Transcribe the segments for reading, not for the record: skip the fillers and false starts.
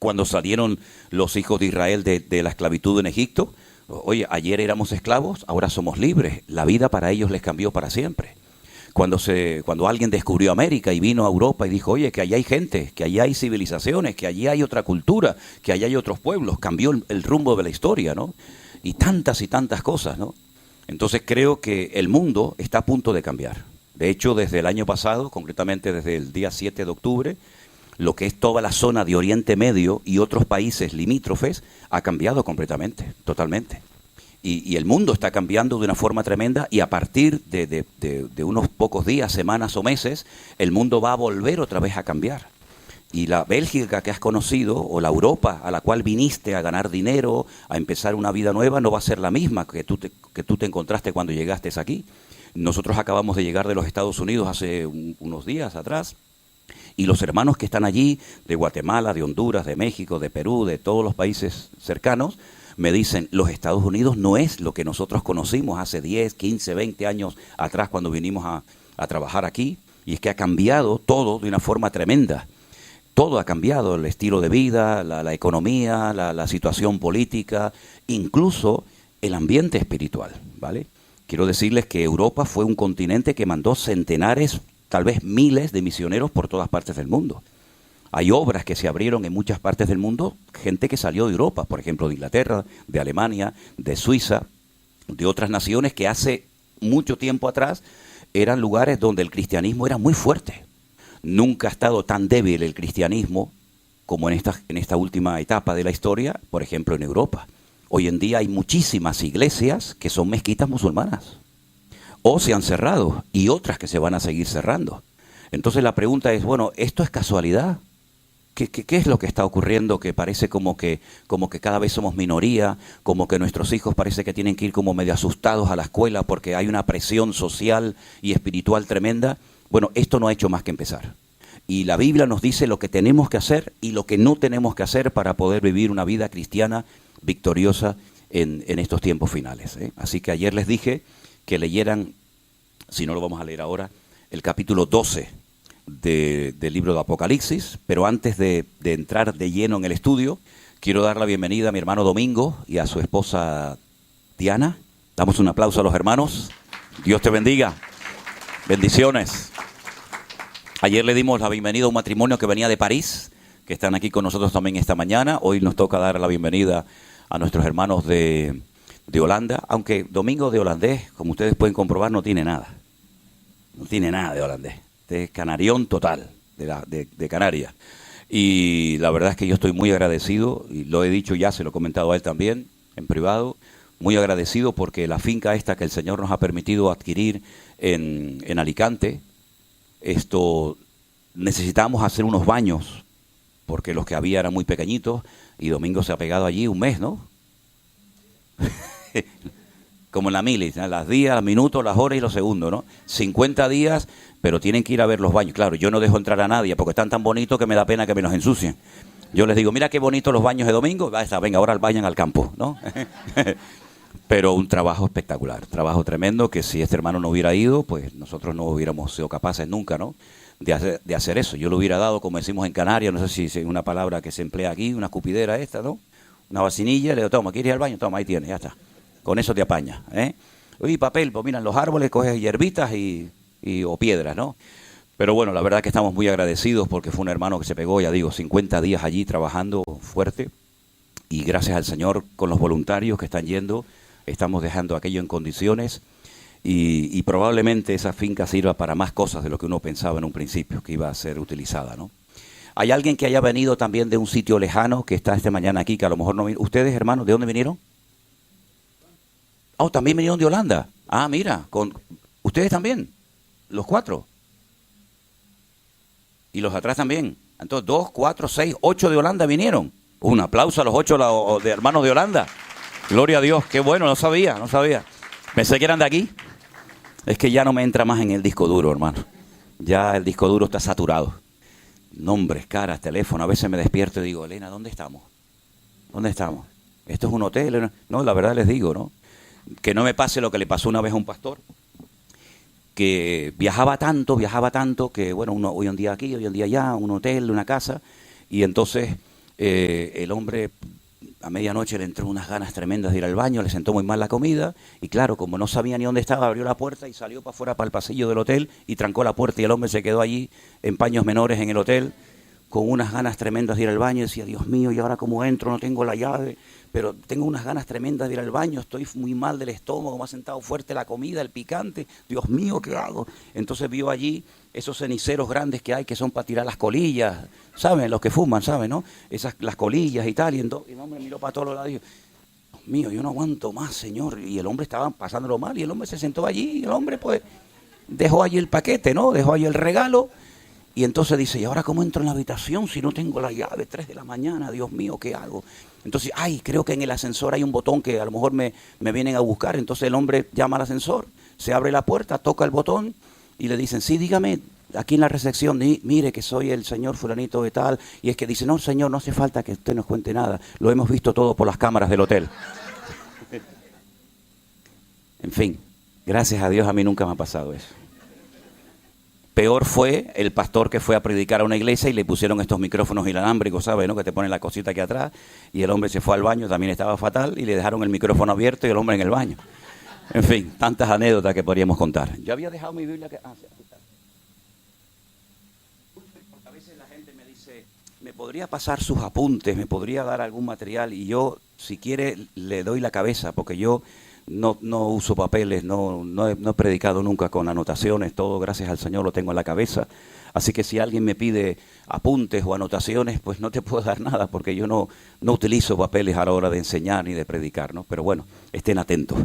Cuando salieron los hijos de Israel de la esclavitud en Egipto, oye, ayer éramos esclavos, ahora somos libres. La vida para ellos les cambió para siempre. Cuando alguien descubrió América y vino a Europa y dijo, oye, que allá hay gente, que allá hay civilizaciones, que allá hay otra cultura, que allá hay otros pueblos, cambió el rumbo de la historia, ¿no? Y tantas cosas, ¿no? Entonces creo que el mundo está a punto de cambiar. De hecho, desde el año pasado, concretamente desde el día 7 de octubre, lo que es toda la zona de Oriente Medio y otros países limítrofes ha cambiado completamente, totalmente. Y el mundo está cambiando de una forma tremenda, y a partir de unos pocos días, semanas o meses, el mundo va a volver otra vez a cambiar. Y la Bélgica que has conocido, o la Europa a la cual viniste a ganar dinero, a empezar una vida nueva, no va a ser la misma que tú te encontraste cuando llegaste aquí. Nosotros acabamos de llegar de los Estados Unidos hace unos días atrás, y los hermanos que están allí, de Guatemala, de Honduras, de México, de Perú, de todos los países cercanos, me dicen, los Estados Unidos no es lo que nosotros conocimos hace 10, 15, 20 años atrás cuando vinimos a trabajar aquí, y es que ha cambiado todo de una forma tremenda. Todo ha cambiado, el estilo de vida, la economía, la situación política, incluso el ambiente espiritual, ¿vale? Quiero decirles que Europa fue un continente que mandó centenares, tal vez miles de misioneros por todas partes del mundo. Hay obras que se abrieron en muchas partes del mundo, gente que salió de Europa, por ejemplo de Inglaterra, de Alemania, de Suiza, de otras naciones que hace mucho tiempo atrás eran lugares donde el cristianismo era muy fuerte. Nunca ha estado tan débil el cristianismo como en esta última etapa de la historia, por ejemplo en Europa. Hoy en día hay muchísimas iglesias que son mezquitas musulmanas, o se han cerrado, y otras que se van a seguir cerrando. Entonces la pregunta es, bueno, ¿esto es casualidad? ¿Qué es lo que está ocurriendo? Que parece como que cada vez somos minoría, como que nuestros hijos parece que tienen que ir como medio asustados a la escuela porque hay una presión social y espiritual tremenda. Bueno, esto no ha hecho más que empezar. Y la Biblia nos dice lo que tenemos que hacer y lo que no tenemos que hacer para poder vivir una vida cristiana victoriosa en estos tiempos finales, ¿eh? Así que ayer les dije que leyeran, si no lo vamos a leer ahora, el capítulo 12 del libro de Apocalipsis, pero antes de entrar de lleno en el estudio, quiero dar la bienvenida a mi hermano Domingo y a su esposa Diana. Damos un aplauso a los hermanos. Dios te bendiga. Bendiciones. Ayer le dimos la bienvenida a un matrimonio que venía de París, que están aquí con nosotros también esta mañana. Hoy nos toca dar la bienvenida a nuestros hermanos de Holanda, aunque Domingo de holandés, como ustedes pueden comprobar, no tiene nada. No tiene nada de holandés. Este es canarión total, de Canarias. Y la verdad es que yo estoy muy agradecido, y lo he dicho ya, se lo he comentado a él también, en privado, muy agradecido porque la finca esta que el Señor nos ha permitido adquirir en Alicante, necesitábamos hacer unos baños, porque los que había eran muy pequeñitos, y Domingo se ha pegado allí un mes, ¿no? Como en la mili, ¿no? Las días, los minutos, las horas y los segundos, ¿no? 50 días, pero tienen que ir a ver los baños. Claro, yo no dejo entrar a nadie porque están tan bonitos que me da pena que me los ensucien. Yo les digo, mira qué bonitos los baños de Domingo, venga, ahora vayan al campo, ¿no? Pero un trabajo espectacular, trabajo tremendo, que si este hermano no hubiera ido, pues nosotros no hubiéramos sido capaces nunca, ¿no? De hacer eso. Yo lo hubiera dado, como decimos en Canarias, no sé si es una palabra que se emplea aquí, una escupidera esta, ¿no? Una vacinilla, le digo, toma, ¿quieres ir al baño? Toma, ahí tienes, ya está. Con eso te apaña, ¿eh? Y papel, pues mira, en los árboles coges hierbitas o piedras, ¿no? Pero bueno, la verdad que estamos muy agradecidos porque fue un hermano que se pegó, ya digo, 50 días allí trabajando fuerte, y gracias al Señor, con los voluntarios que están yendo, estamos dejando aquello en condiciones, y probablemente esa finca sirva para más cosas de lo que uno pensaba en un principio que iba a ser utilizada, ¿no? ¿Hay alguien que haya venido también de un sitio lejano que está esta mañana aquí, que a lo mejor no vino? ¿Ustedes, hermanos, de dónde vinieron? Oh, también vinieron de Holanda. Ah, mira, ustedes también, los 4. Y los de atrás también. Entonces, 2, 4, 6, 8 de Holanda vinieron. Un aplauso a los 8 de hermanos de Holanda. Gloria a Dios, qué bueno, no sabía. Pensé que eran de aquí. Es que ya no me entra más en el disco duro, hermano. Ya el disco duro está saturado. Nombres, caras, teléfono. A veces me despierto y digo, Elena, ¿dónde estamos? ¿Esto es un hotel? No, la verdad les digo, ¿no? Que no me pase lo que le pasó una vez a un pastor, que viajaba tanto, que bueno, hoy un día aquí, hoy un día allá, un hotel, una casa, y entonces El hombre a medianoche le entró unas ganas tremendas de ir al baño, le sentó muy mal la comida y claro, como no sabía ni dónde estaba, abrió la puerta y salió para afuera, para el pasillo del hotel y trancó la puerta y el hombre se quedó allí en paños menores en el hotel con unas ganas tremendas de ir al baño y decía, Dios mío, ¿y ahora cómo entro? No tengo la llave, pero tengo unas ganas tremendas de ir al baño, estoy muy mal del estómago, me ha sentado fuerte la comida, el picante, Dios mío, ¿qué hago? Entonces vio allí esos ceniceros grandes que hay que son para tirar las colillas, ¿saben? Los que fuman, ¿saben? ¿No? Las colillas y tal, y el hombre miró para todos los lados y dijo, Dios mío, yo no aguanto más, Señor. Y el hombre estaba pasándolo mal y el hombre se sentó allí y el hombre pues dejó allí el paquete, ¿no? Dejó allí el regalo. Y entonces dice, ¿y ahora cómo entro en la habitación si no tengo la llave? 3 de la mañana, Dios mío, ¿qué hago? Entonces, creo que en el ascensor hay un botón que a lo mejor me vienen a buscar. Entonces el hombre llama al ascensor, se abre la puerta, toca el botón y le dicen, sí, dígame, aquí en la recepción, mire que soy el señor fulanito de tal. Y es que dice, no, señor, no hace falta que usted nos cuente nada. Lo hemos visto todo por las cámaras del hotel. En fin, gracias a Dios a mí nunca me ha pasado eso. Peor fue el pastor que fue a predicar a una iglesia y le pusieron estos micrófonos inalámbricos, ¿sabes? ¿No? Que te ponen la cosita aquí atrás y el hombre se fue al baño, también estaba fatal y le dejaron el micrófono abierto y el hombre en el baño. En fin, tantas anécdotas que podríamos contar. Yo había dejado mi Biblia que... A veces la gente me dice, ¿me podría pasar sus apuntes? ¿Me podría dar algún material? Y yo, si quiere, le doy la cabeza porque yo... No uso papeles, no he predicado nunca con anotaciones, todo gracias al Señor lo tengo en la cabeza. Así que si alguien me pide apuntes o anotaciones, pues no te puedo dar nada porque yo no utilizo papeles a la hora de enseñar ni de predicar, ¿no? Pero bueno, estén atentos.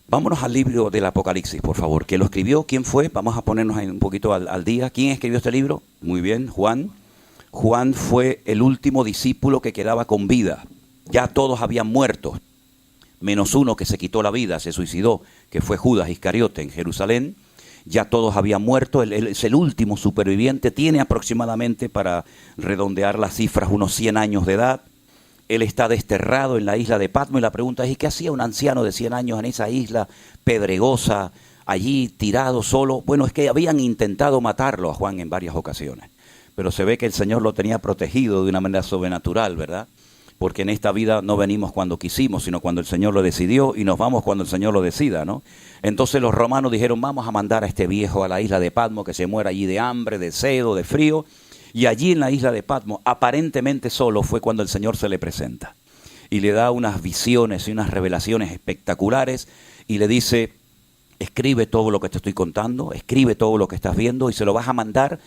Vámonos al libro del Apocalipsis, por favor. ¿Quién lo escribió? ¿Quién fue? Vamos a ponernos un poquito al día. ¿Quién escribió este libro? Muy bien, Juan. Juan fue el último discípulo que quedaba con vida. Ya todos habían muerto. Menos uno que se quitó la vida, se suicidó, que fue Judas Iscariote en Jerusalén. Ya todos habían muerto, él es el último superviviente, tiene aproximadamente, para redondear las cifras, unos 100 años de edad. Él está desterrado en la isla de Patmos y la pregunta es, ¿qué hacía un anciano de 100 años en esa isla pedregosa, allí tirado solo? Bueno, es que habían intentado matarlo a Juan en varias ocasiones, pero se ve que el Señor lo tenía protegido de una manera sobrenatural, ¿verdad? Porque en esta vida no venimos cuando quisimos, sino cuando el Señor lo decidió y nos vamos cuando el Señor lo decida, ¿no? Entonces los romanos dijeron, vamos a mandar a este viejo a la isla de Patmos, que se muera allí de hambre, de sed, de frío. Y allí en la isla de Patmos, aparentemente solo, fue cuando el Señor se le presenta. Y le da unas visiones y unas revelaciones espectaculares y le dice, escribe todo lo que te estoy contando, escribe todo lo que estás viendo y se lo vas a mandar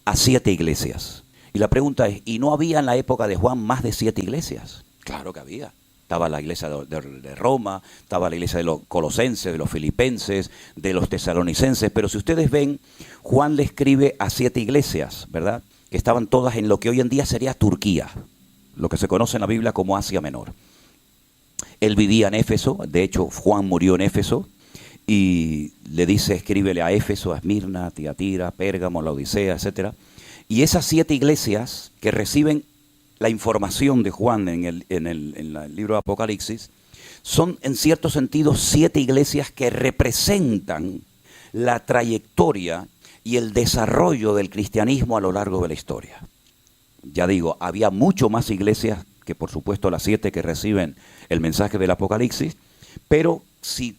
a 7 iglesias. Y la pregunta es, ¿y no había en la época de Juan más de 7 iglesias? Claro que había. Estaba la iglesia de Roma, estaba la iglesia de los colosenses, de los filipenses, de los tesalonicenses. Pero si ustedes ven, Juan le escribe a 7 iglesias, ¿verdad? Que estaban todas en lo que hoy en día sería Turquía, lo que se conoce en la Biblia como Asia Menor. Él vivía en Éfeso, de hecho Juan murió en Éfeso, y le dice, escríbele a Éfeso, a Esmirna, a Tiatira, Pérgamo, Laodicea, etcétera. Y esas 7 iglesias que reciben la información de Juan en el libro de Apocalipsis, son en cierto sentido 7 iglesias que representan la trayectoria y el desarrollo del cristianismo a lo largo de la historia. Ya digo, había mucho más iglesias que por supuesto las 7 que reciben el mensaje del Apocalipsis, pero si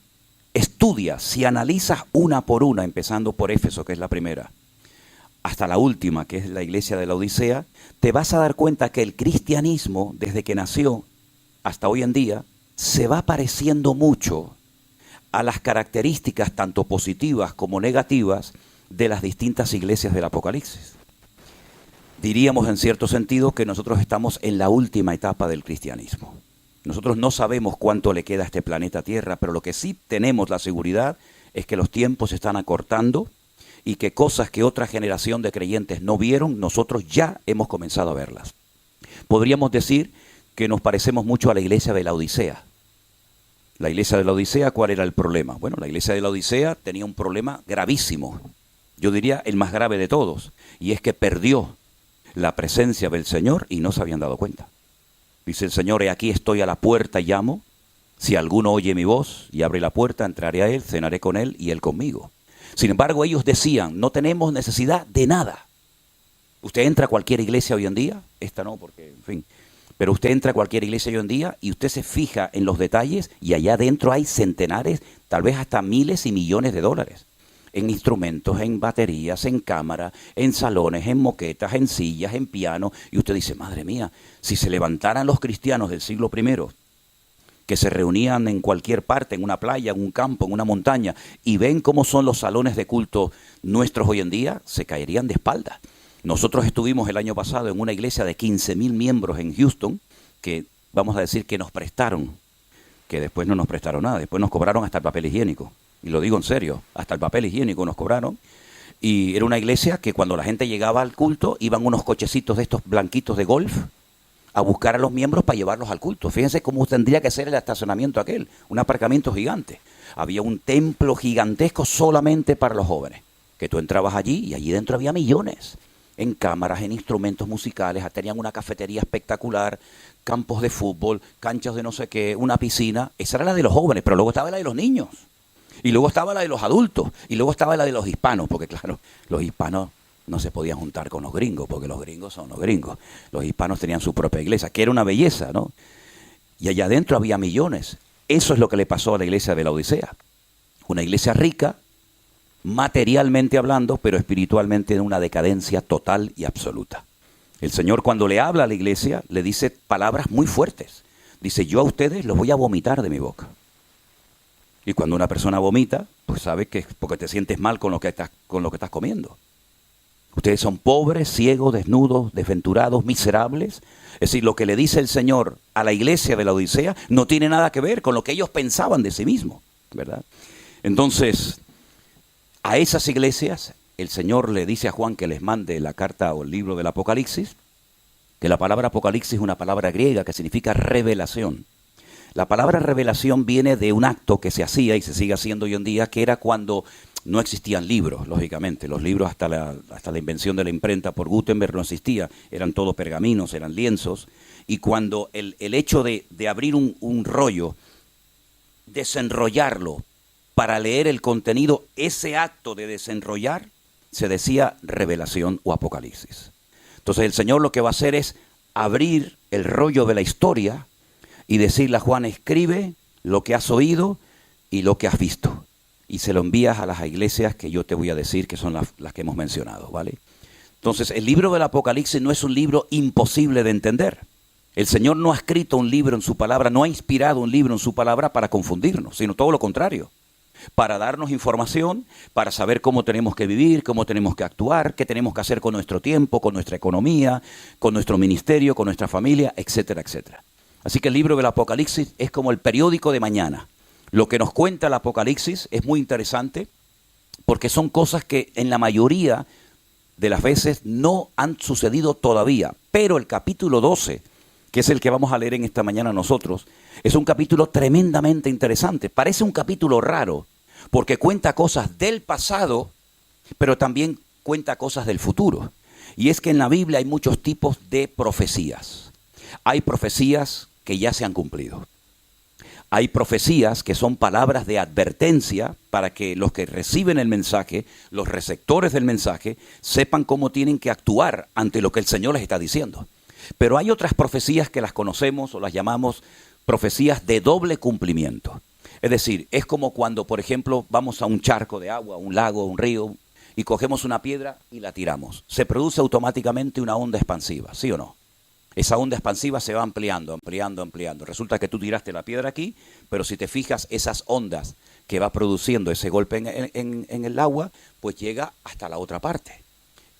estudias, si analizas una por una, empezando por Éfeso, que es la primera, hasta la última, que es la iglesia de la Odisea, te vas a dar cuenta que el cristianismo, desde que nació hasta hoy en día, se va pareciendo mucho a las características tanto positivas como negativas de las distintas iglesias del Apocalipsis. Diríamos en cierto sentido que nosotros estamos en la última etapa del cristianismo. Nosotros no sabemos cuánto le queda a este planeta Tierra, pero lo que sí tenemos la seguridad es que los tiempos se están acortando y que cosas que otra generación de creyentes no vieron, nosotros ya hemos comenzado a verlas. Podríamos decir que nos parecemos mucho a la iglesia de la Odisea. La iglesia de la Odisea, ¿cuál era el problema? Bueno, la iglesia de la Odisea tenía un problema gravísimo. Yo diría el más grave de todos, y es que perdió la presencia del Señor y no se habían dado cuenta. Dice el Señor, he aquí estoy a la puerta y llamo. Si alguno oye mi voz y abre la puerta, entraré a él, cenaré con él y él conmigo. Sin embargo, ellos decían, no tenemos necesidad de nada. Usted entra a cualquier iglesia hoy en día, esta no, porque, en fin, Pero usted entra a cualquier iglesia hoy en día y usted se fija en los detalles y allá adentro hay centenares, tal vez hasta miles y millones de dólares. En instrumentos, en baterías, en cámara, en salones, en moquetas, en sillas, en piano. Y usted dice, madre mía, si se levantaran los cristianos del siglo I, que se reunían en cualquier parte, en una playa, en un campo, en una montaña, y ven cómo son los salones de culto nuestros hoy en día, se caerían de espaldas. Nosotros estuvimos el año pasado en una iglesia de 15,000 miembros en Houston, que vamos a decir que nos prestaron, que después no nos prestaron nada, después nos cobraron hasta el papel higiénico. Y lo digo en serio, hasta el papel higiénico nos cobraron. Y era una iglesia que cuando la gente llegaba al culto, iban unos cochecitos de estos blanquitos de golf a buscar a los miembros para llevarlos al culto. Fíjense cómo tendría que ser el estacionamiento aquel, un aparcamiento gigante. Había un templo gigantesco solamente para los jóvenes, que tú entrabas allí y allí dentro había millones, en cámaras, en instrumentos musicales, tenían una cafetería espectacular, campos de fútbol, canchas de no sé qué, una piscina. Esa era la de los jóvenes, pero luego estaba la de los niños, y luego estaba la de los adultos, y luego estaba la de los hispanos, porque claro, los hispanos no se podían juntar con los gringos, porque los gringos son los gringos. Los hispanos tenían su propia iglesia, que era una belleza, ¿no? Y allá adentro había millones. Eso es lo que le pasó a la iglesia de la Odisea. Una iglesia rica, materialmente hablando, pero espiritualmente en una decadencia total y absoluta. El Señor, cuando le habla a la iglesia, le dice palabras muy fuertes. Dice, yo a ustedes los voy a vomitar de mi boca. Y cuando una persona vomita, pues sabe que es porque te sientes mal con lo que estás comiendo. Ustedes son pobres, ciegos, desnudos, desventurados, miserables. Es decir, lo que le dice el Señor a la iglesia de la Odisea no tiene nada que ver con lo que ellos pensaban de sí mismos, ¿verdad? Entonces, a esas iglesias, el Señor le dice a Juan que les mande la carta o el libro del Apocalipsis, que la palabra Apocalipsis es una palabra griega que significa revelación. La palabra revelación viene de un acto que se hacía y se sigue haciendo hoy en día, que era cuando no existían libros, lógicamente. Los libros hasta la invención de la imprenta por Gutenberg no existía, eran todo pergaminos, eran lienzos. Y cuando el hecho de abrir un rollo, desenrollarlo para leer el contenido, ese acto de desenrollar se decía revelación o apocalipsis. Entonces el Señor lo que va a hacer es abrir el rollo de la historia y decirle a Juan, escribe lo que has oído y lo que has visto. Y se lo envías a las iglesias que yo te voy a decir, que son las que hemos mencionado, ¿vale? Entonces, el libro del Apocalipsis no es un libro imposible de entender. El Señor no ha escrito un libro en su palabra, no ha inspirado un libro en su palabra para confundirnos, sino todo lo contrario. Para darnos información, para saber cómo tenemos que vivir, cómo tenemos que actuar, qué tenemos que hacer con nuestro tiempo, con nuestra economía, con nuestro ministerio, con nuestra familia, etcétera, etcétera. Así que el libro del Apocalipsis es como el periódico de mañana. Lo que nos cuenta el Apocalipsis es muy interesante porque son cosas que en la mayoría de las veces no han sucedido todavía. Pero el capítulo 12, que es el que vamos a leer en esta mañana nosotros, es un capítulo tremendamente interesante. Parece un capítulo raro porque cuenta cosas del pasado, pero también cuenta cosas del futuro. Y es que en la Biblia hay muchos tipos de profecías. Hay profecías que ya se han cumplido. Hay profecías que son palabras de advertencia para que los que reciben el mensaje, los receptores del mensaje, sepan cómo tienen que actuar ante lo que el Señor les está diciendo. Pero hay otras profecías que las conocemos o las llamamos profecías de doble cumplimiento. Es decir, es como cuando, por ejemplo, vamos a un charco de agua, un lago, un río, y cogemos una piedra y la tiramos. Se produce automáticamente una onda expansiva, ¿sí o no? Esa onda expansiva se va ampliando, ampliando, ampliando. Resulta que tú tiraste la piedra aquí, pero si te fijas, esas ondas que va produciendo ese golpe en el agua, pues llega hasta la otra parte.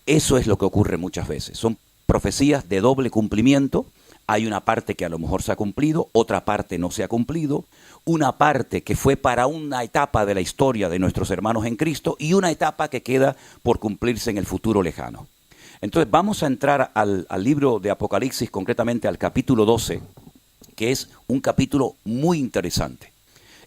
Eso es lo que ocurre muchas veces. Son profecías de doble cumplimiento. Hay una parte que a lo mejor se ha cumplido, otra parte no se ha cumplido, una parte que fue para una etapa de la historia de nuestros hermanos en Cristo y una etapa que queda por cumplirse en el futuro lejano. Entonces vamos a entrar al libro de Apocalipsis, concretamente al capítulo 12, que es un capítulo muy interesante.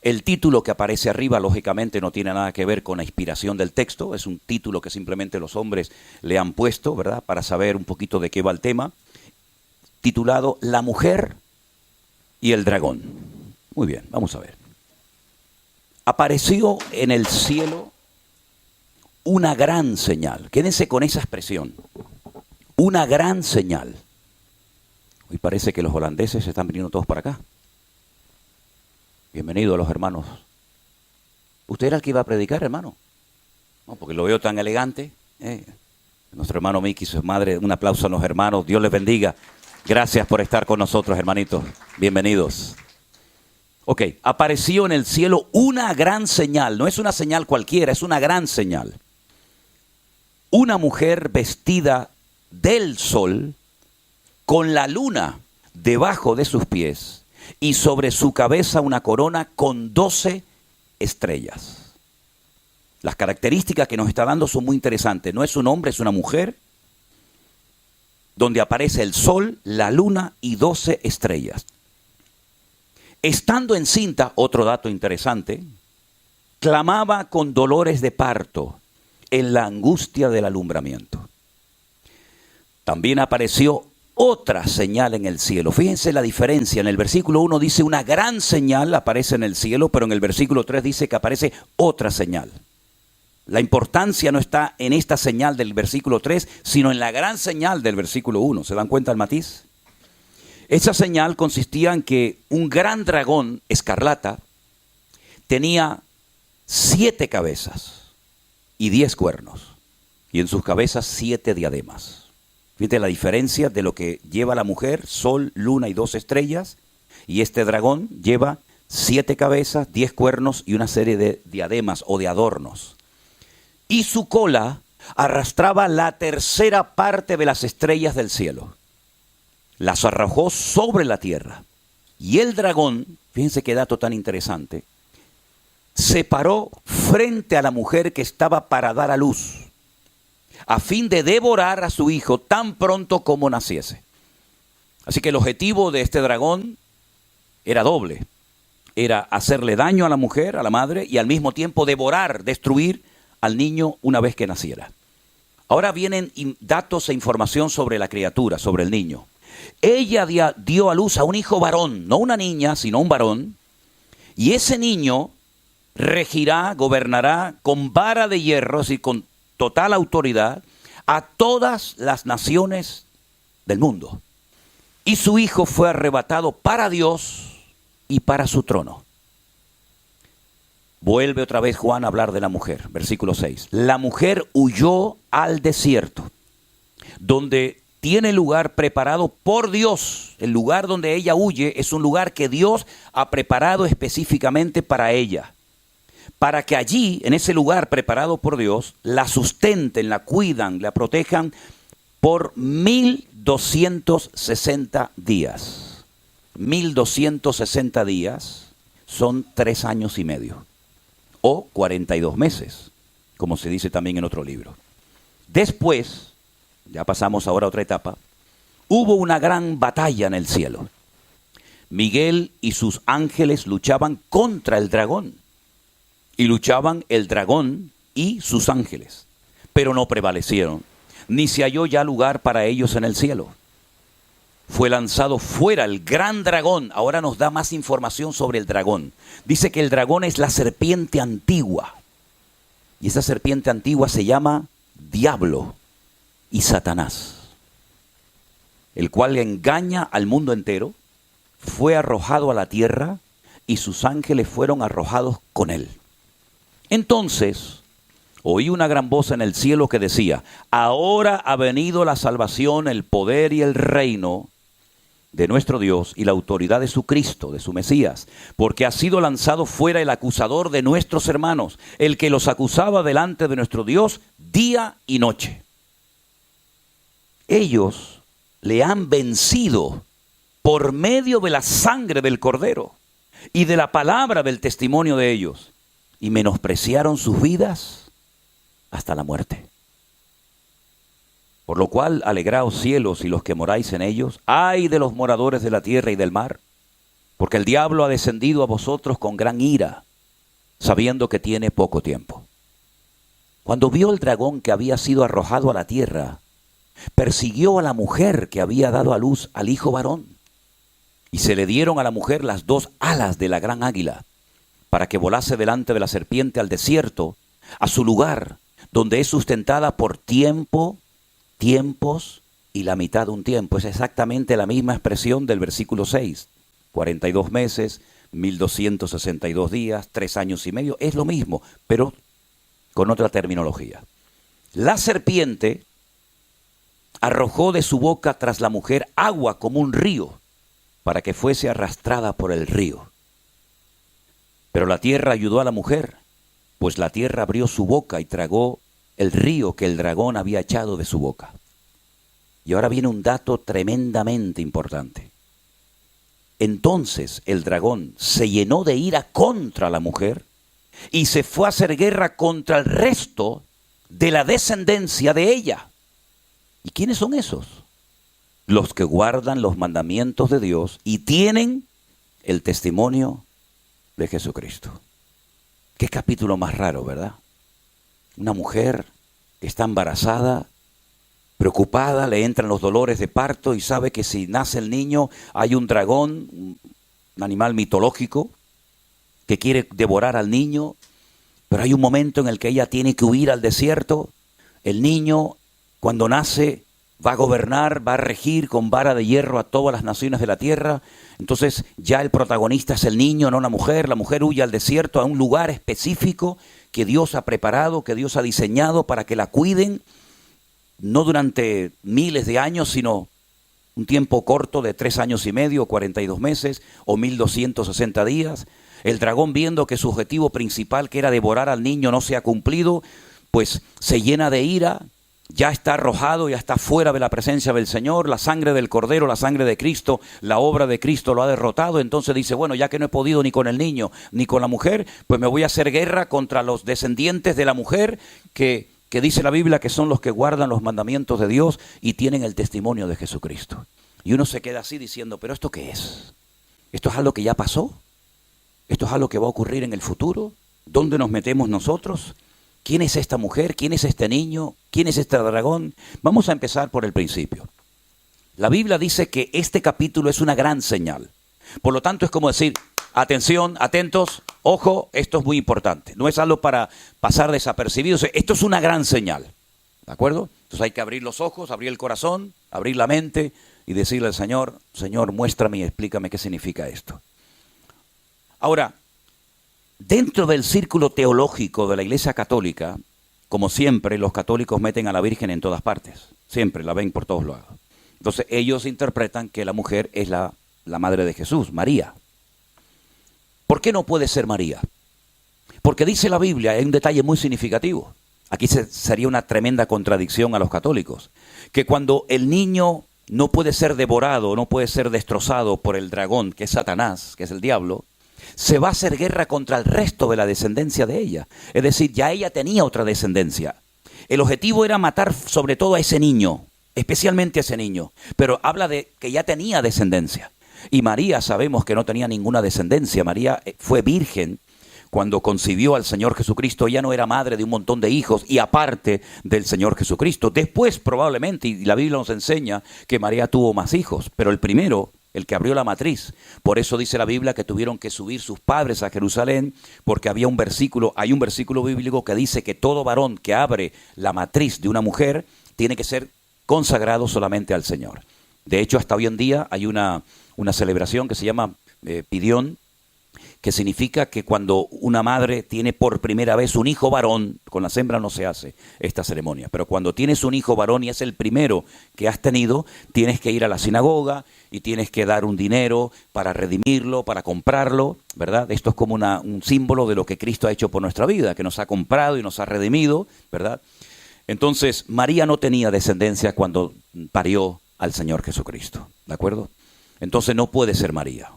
El título que aparece arriba, lógicamente, no tiene nada que ver con la inspiración del texto, es un título que simplemente los hombres le han puesto, ¿verdad?, para saber un poquito de qué va el tema, titulado La mujer y el dragón. Muy bien, vamos a ver. Apareció en el cielo una gran señal. Quédense con esa expresión. Una gran señal. Hoy parece que los holandeses se están viniendo todos para acá. Bienvenidos los hermanos. ¿Usted era el que iba a predicar, hermano? No, porque lo veo tan elegante. Nuestro hermano Miki y su madre, un aplauso a los hermanos. Dios les bendiga. Gracias por estar con nosotros, hermanitos. Bienvenidos. Ok, apareció en el cielo una gran señal. No es una señal cualquiera, es una gran señal. Una mujer vestida del sol, con la luna debajo de sus pies y sobre su cabeza una corona con 12 estrellas. Las características que nos está dando son muy interesantes. No es un hombre, es una mujer, donde aparece el sol, la luna y 12 estrellas. Estando encinta, otro dato interesante, clamaba con dolores de parto en la angustia del alumbramiento. También apareció otra señal en el cielo. Fíjense la diferencia. En el versículo 1 dice una gran señal aparece en el cielo, pero en el versículo 3 dice que aparece otra señal. La importancia no está en esta señal del versículo 3, sino en la gran señal del versículo 1. ¿Se dan cuenta el matiz? Esa señal consistía en que un gran dragón escarlata tenía 7 cabezas y 10 cuernos, y en sus cabezas 7 diademas. Fíjate la diferencia de lo que lleva la mujer: sol, luna y 2 estrellas, y este dragón lleva 7 cabezas, 10 cuernos y una serie de diademas o de adornos. Y su cola arrastraba la tercera parte de las estrellas del cielo. Las arrojó sobre la tierra. Y el dragón, fíjense qué dato tan interesante, se paró frente a la mujer que estaba para dar a luz, a fin de devorar a su hijo tan pronto como naciese. Así que el objetivo de este dragón era doble. Era hacerle daño a la mujer, a la madre, y al mismo tiempo devorar, destruir al niño una vez que naciera. Ahora vienen datos e información sobre la criatura, sobre el niño. Ella dio a luz a un hijo varón, no una niña, sino un varón, y ese niño regirá, gobernará con vara de hierro, es decir, con total autoridad, a todas las naciones del mundo. Y su hijo fue arrebatado para Dios y para su trono. Vuelve otra vez Juan a hablar de la mujer, versículo 6. La mujer huyó al desierto, donde tiene lugar preparado por Dios. El lugar donde ella huye es un lugar que Dios ha preparado específicamente para ella, para que allí, en ese lugar preparado por Dios, la sustenten, la cuidan, la protejan por 1260 días. 1260 días son 3 años y medio, o 42 meses, como se dice también en otro libro. Después, ya pasamos ahora a otra etapa, hubo una gran batalla en el cielo. Miguel y sus ángeles luchaban contra el dragón. Y luchaban el dragón y sus ángeles, pero no prevalecieron, ni se halló ya lugar para ellos en el cielo. Fue lanzado fuera el gran dragón. Ahora nos da más información sobre el dragón. Dice que el dragón es la serpiente antigua. Y esa serpiente antigua se llama Diablo y Satanás, el cual engaña al mundo entero. Fue arrojado a la tierra y sus ángeles fueron arrojados con él. Entonces oí una gran voz en el cielo que decía: ahora ha venido la salvación, el poder y el reino de nuestro Dios y la autoridad de su Cristo, de su Mesías, porque ha sido lanzado fuera el acusador de nuestros hermanos, el que los acusaba delante de nuestro Dios día y noche. Ellos le han vencido por medio de la sangre del Cordero y de la palabra del testimonio de ellos, y menospreciaron sus vidas hasta la muerte. Por lo cual, alegraos cielos y los que moráis en ellos, ay de los moradores de la tierra y del mar, porque el diablo ha descendido a vosotros con gran ira, sabiendo que tiene poco tiempo. Cuando vio el dragón que había sido arrojado a la tierra, persiguió a la mujer que había dado a luz al hijo varón, y se le dieron a la mujer las 2 alas de la gran águila, para que volase delante de la serpiente al desierto, a su lugar, donde es sustentada por tiempos y la mitad de un tiempo. Es exactamente la misma expresión del versículo 6. 42 meses, 1262 días, 3 años y medio. Es lo mismo, pero con otra terminología. La serpiente arrojó de su boca tras la mujer agua como un río, para que fuese arrastrada por el río. Pero la tierra ayudó a la mujer, pues la tierra abrió su boca y tragó el río que el dragón había echado de su boca. Y ahora viene un dato tremendamente importante. Entonces el dragón se llenó de ira contra la mujer y se fue a hacer guerra contra el resto de la descendencia de ella. ¿Y quiénes son esos? Los que guardan los mandamientos de Dios y tienen el testimonio de Jesucristo. Qué capítulo más raro, ¿verdad? Una mujer que está embarazada, preocupada, le entran los dolores de parto y sabe que si nace el niño hay un dragón, un animal mitológico, que quiere devorar al niño, pero hay un momento en el que ella tiene que huir al desierto. El niño, cuando nace, va a gobernar, va a regir con vara de hierro a todas las naciones de la tierra. Entonces ya el protagonista es el niño, no la mujer. La mujer huye al desierto, a un lugar específico que Dios ha preparado, que Dios ha diseñado para que la cuiden, no durante miles de años, sino un tiempo corto de 3 años y medio, 42 meses o 1260 días. El dragón, viendo que su objetivo principal, que era devorar al niño, no se ha cumplido, pues se llena de ira. Ya está arrojado, ya está fuera de la presencia del Señor. La sangre del Cordero, la sangre de Cristo, la obra de Cristo lo ha derrotado. Entonces dice, bueno, ya que no he podido ni con el niño ni con la mujer, pues me voy a hacer guerra contra los descendientes de la mujer que dice la Biblia que son los que guardan los mandamientos de Dios y tienen el testimonio de Jesucristo. Y uno se queda así diciendo, ¿pero esto qué es? ¿Esto es algo que ya pasó? ¿Esto es algo que va a ocurrir en el futuro? ¿Dónde nos metemos nosotros? ¿Quién es esta mujer? ¿Quién es este niño? ¿Quién es este dragón? Vamos a empezar por el principio. La Biblia dice que este capítulo es una gran señal. Por lo tanto, es como decir, atención, atentos, ojo, esto es muy importante. No es algo para pasar desapercibido. Esto es una gran señal. ¿De acuerdo? Entonces hay que abrir los ojos, abrir el corazón, abrir la mente y decirle al Señor, Señor, muéstrame y explícame qué significa esto. Ahora, dentro del círculo teológico de la Iglesia Católica, como siempre, los católicos meten a la Virgen en todas partes. Siempre la ven por todos lados. Entonces ellos interpretan que la mujer es la madre de Jesús, María. ¿Por qué no puede ser María? Porque dice la Biblia, hay un detalle muy significativo. Aquí sería una tremenda contradicción a los católicos. Que cuando el niño no puede ser devorado, no puede ser destrozado por el dragón, que es Satanás, que es el diablo, se va a hacer guerra contra el resto de la descendencia de ella. Es decir, ya ella tenía otra descendencia. El objetivo era matar sobre todo a ese niño, especialmente a ese niño. Pero habla de que ya tenía descendencia. Y María sabemos que no tenía ninguna descendencia. María fue virgen cuando concibió al Señor Jesucristo. Ella no era madre de un montón de hijos y aparte del Señor Jesucristo. Después probablemente, y la Biblia nos enseña que María tuvo más hijos, pero el primero, el que abrió la matriz. Por eso dice la Biblia que tuvieron que subir sus padres a Jerusalén, porque hay un versículo bíblico que dice que todo varón que abre la matriz de una mujer tiene que ser consagrado solamente al Señor. De hecho, hasta hoy en día hay una celebración que se llama Pidión, que significa que cuando una madre tiene por primera vez un hijo varón, con las hembras no se hace esta ceremonia, pero cuando tienes un hijo varón y es el primero que has tenido, tienes que ir a la sinagoga y tienes que dar un dinero para redimirlo, para comprarlo, ¿verdad? Esto es como un símbolo de lo que Cristo ha hecho por nuestra vida, que nos ha comprado y nos ha redimido, ¿verdad? Entonces, María no tenía descendencia cuando parió al Señor Jesucristo, ¿de acuerdo? Entonces no puede ser María.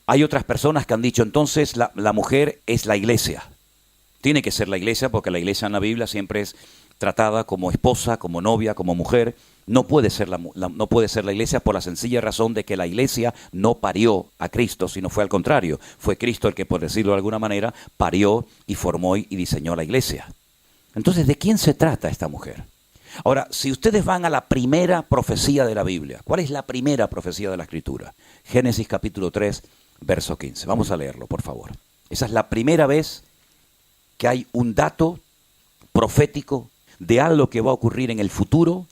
Hay otras personas que han dicho, entonces la mujer es la iglesia. Tiene que ser la iglesia porque la iglesia en la Biblia siempre es tratada como esposa, como novia, como mujer. No puede ser no puede ser la iglesia por la sencilla razón de que la iglesia no parió a Cristo, sino fue al contrario. Fue Cristo el que, por decirlo de alguna manera, parió y formó y diseñó la iglesia. Entonces, ¿de quién se trata esta mujer? Ahora, si ustedes van a la primera profecía de la Biblia, ¿cuál es la primera profecía de la Escritura? Génesis capítulo 3, verso 15. Vamos a leerlo, por favor. Esa es la primera vez que hay un dato profético de algo que va a ocurrir en el futuro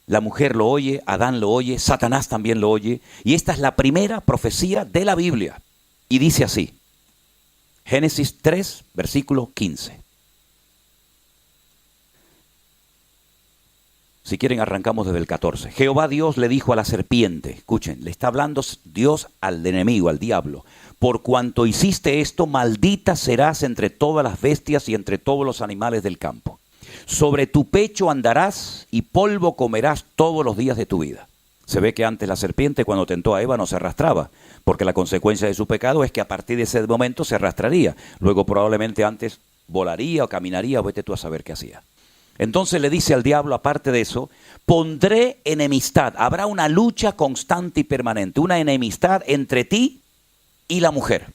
La mujer lo oye, Adán lo oye, Satanás también lo oye. Y esta es la primera profecía de la Biblia. Y dice así, Génesis 3, versículo 15. Si quieren arrancamos desde el 14. Jehová Dios le dijo a la serpiente, escuchen, le está hablando Dios al enemigo, al diablo. Por cuanto hiciste esto, maldita serás entre todas las bestias y entre todos los animales del campo. Sobre tu pecho andarás y polvo comerás todos los días de tu vida. Se ve que antes la serpiente cuando tentó a Eva no se arrastraba, porque la consecuencia de su pecado es que a partir de ese momento se arrastraría. Luego probablemente antes volaría o caminaría, o vete tú a saber qué hacía. Entonces le dice al diablo, aparte de eso, pondré enemistad. Habrá una lucha constante y permanente, una enemistad entre ti y la mujer.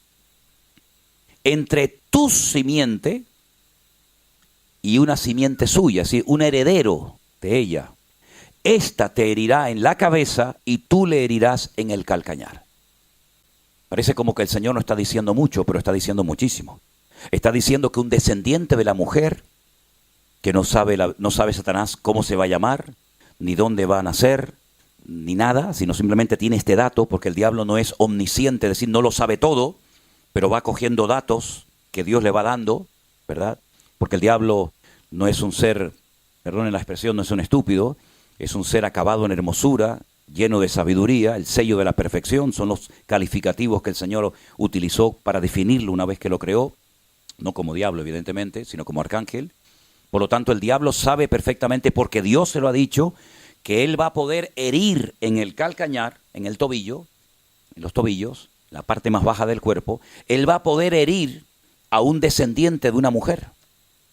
Entre tu simiente y una simiente suya, es decir, un heredero de ella. Esta te herirá en la cabeza y tú le herirás en el calcañar. Parece como que el Señor no está diciendo mucho, pero está diciendo muchísimo. Está diciendo que un descendiente de la mujer, que no sabe Satanás cómo se va a llamar, ni dónde va a nacer, ni nada, sino simplemente tiene este dato, porque el diablo no es omnisciente, es decir, no lo sabe todo, pero va cogiendo datos que Dios le va dando, ¿verdad? Porque el diablo no es un ser, perdonen la expresión, no es un estúpido, es un ser acabado en hermosura, lleno de sabiduría, el sello de la perfección, son los calificativos que el Señor utilizó para definirlo una vez que lo creó, no como diablo evidentemente, sino como arcángel. Por lo tanto, el diablo sabe perfectamente, porque Dios se lo ha dicho, que él va a poder herir en el calcañar, en el tobillo, en los tobillos, la parte más baja del cuerpo, él va a poder herir a un descendiente de una mujer,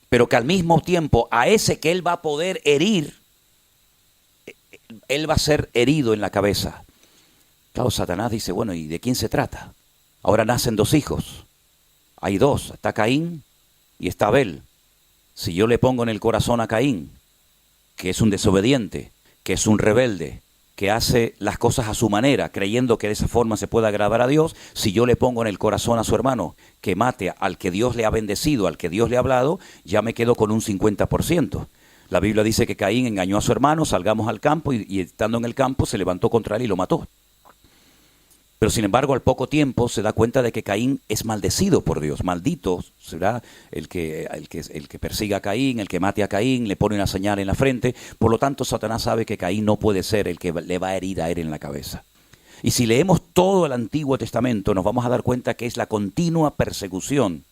pero que al mismo tiempo a ese que él va a poder herir, él va a ser herido en la cabeza. Claro, Satanás dice, bueno, ¿y de quién se trata? Ahora nacen dos hijos, hay dos, está Caín y está Abel. Si yo le pongo en el corazón a Caín, que es un desobediente, que es un rebelde, que hace las cosas a su manera, creyendo que de esa forma se puede agradar a Dios, si yo le pongo en el corazón a su hermano que mate al que Dios le ha bendecido, al que Dios le ha hablado, ya me quedo con un 50%. La Biblia dice que Caín engañó a su hermano, salgamos al campo y estando en el campo se levantó contra él y lo mató. Pero sin embargo, al poco tiempo se da cuenta de que Caín es maldecido por Dios. Maldito será el que persiga a Caín, el que mate a Caín, le pone una señal en la frente. Por lo tanto, Satanás sabe que Caín no puede ser el que le va a herir a él en la cabeza. Y si leemos todo el Antiguo Testamento, nos vamos a dar cuenta que es la continua persecución,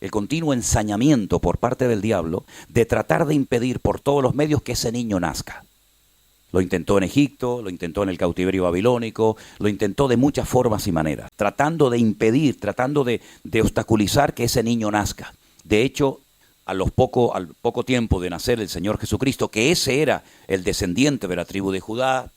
el continuo ensañamiento por parte del diablo de tratar de impedir por todos los medios que ese niño nazca. Lo intentó en Egipto, lo intentó en el cautiverio babilónico, lo intentó de muchas formas y maneras, tratando de impedir, tratando de obstaculizar que ese niño nazca. De hecho, al poco tiempo de nacer el Señor Jesucristo, que ese era el descendiente de la tribu de Judá,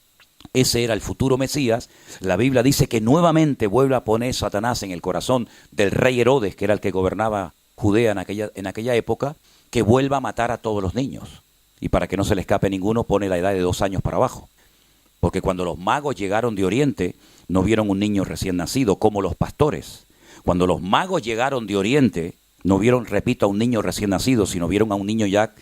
ese era el futuro Mesías, la Biblia dice que nuevamente vuelve a poner Satanás en el corazón del rey Herodes, que era el que gobernaba Judea en aquella época, que vuelva a matar a todos los niños. Y para que no se le escape ninguno, pone la edad de 2 años para abajo. Porque cuando los magos llegaron de Oriente, no vieron un niño recién nacido, como los pastores. Cuando los magos llegaron de Oriente, no vieron, repito, a un niño recién nacido, sino vieron a un niño ya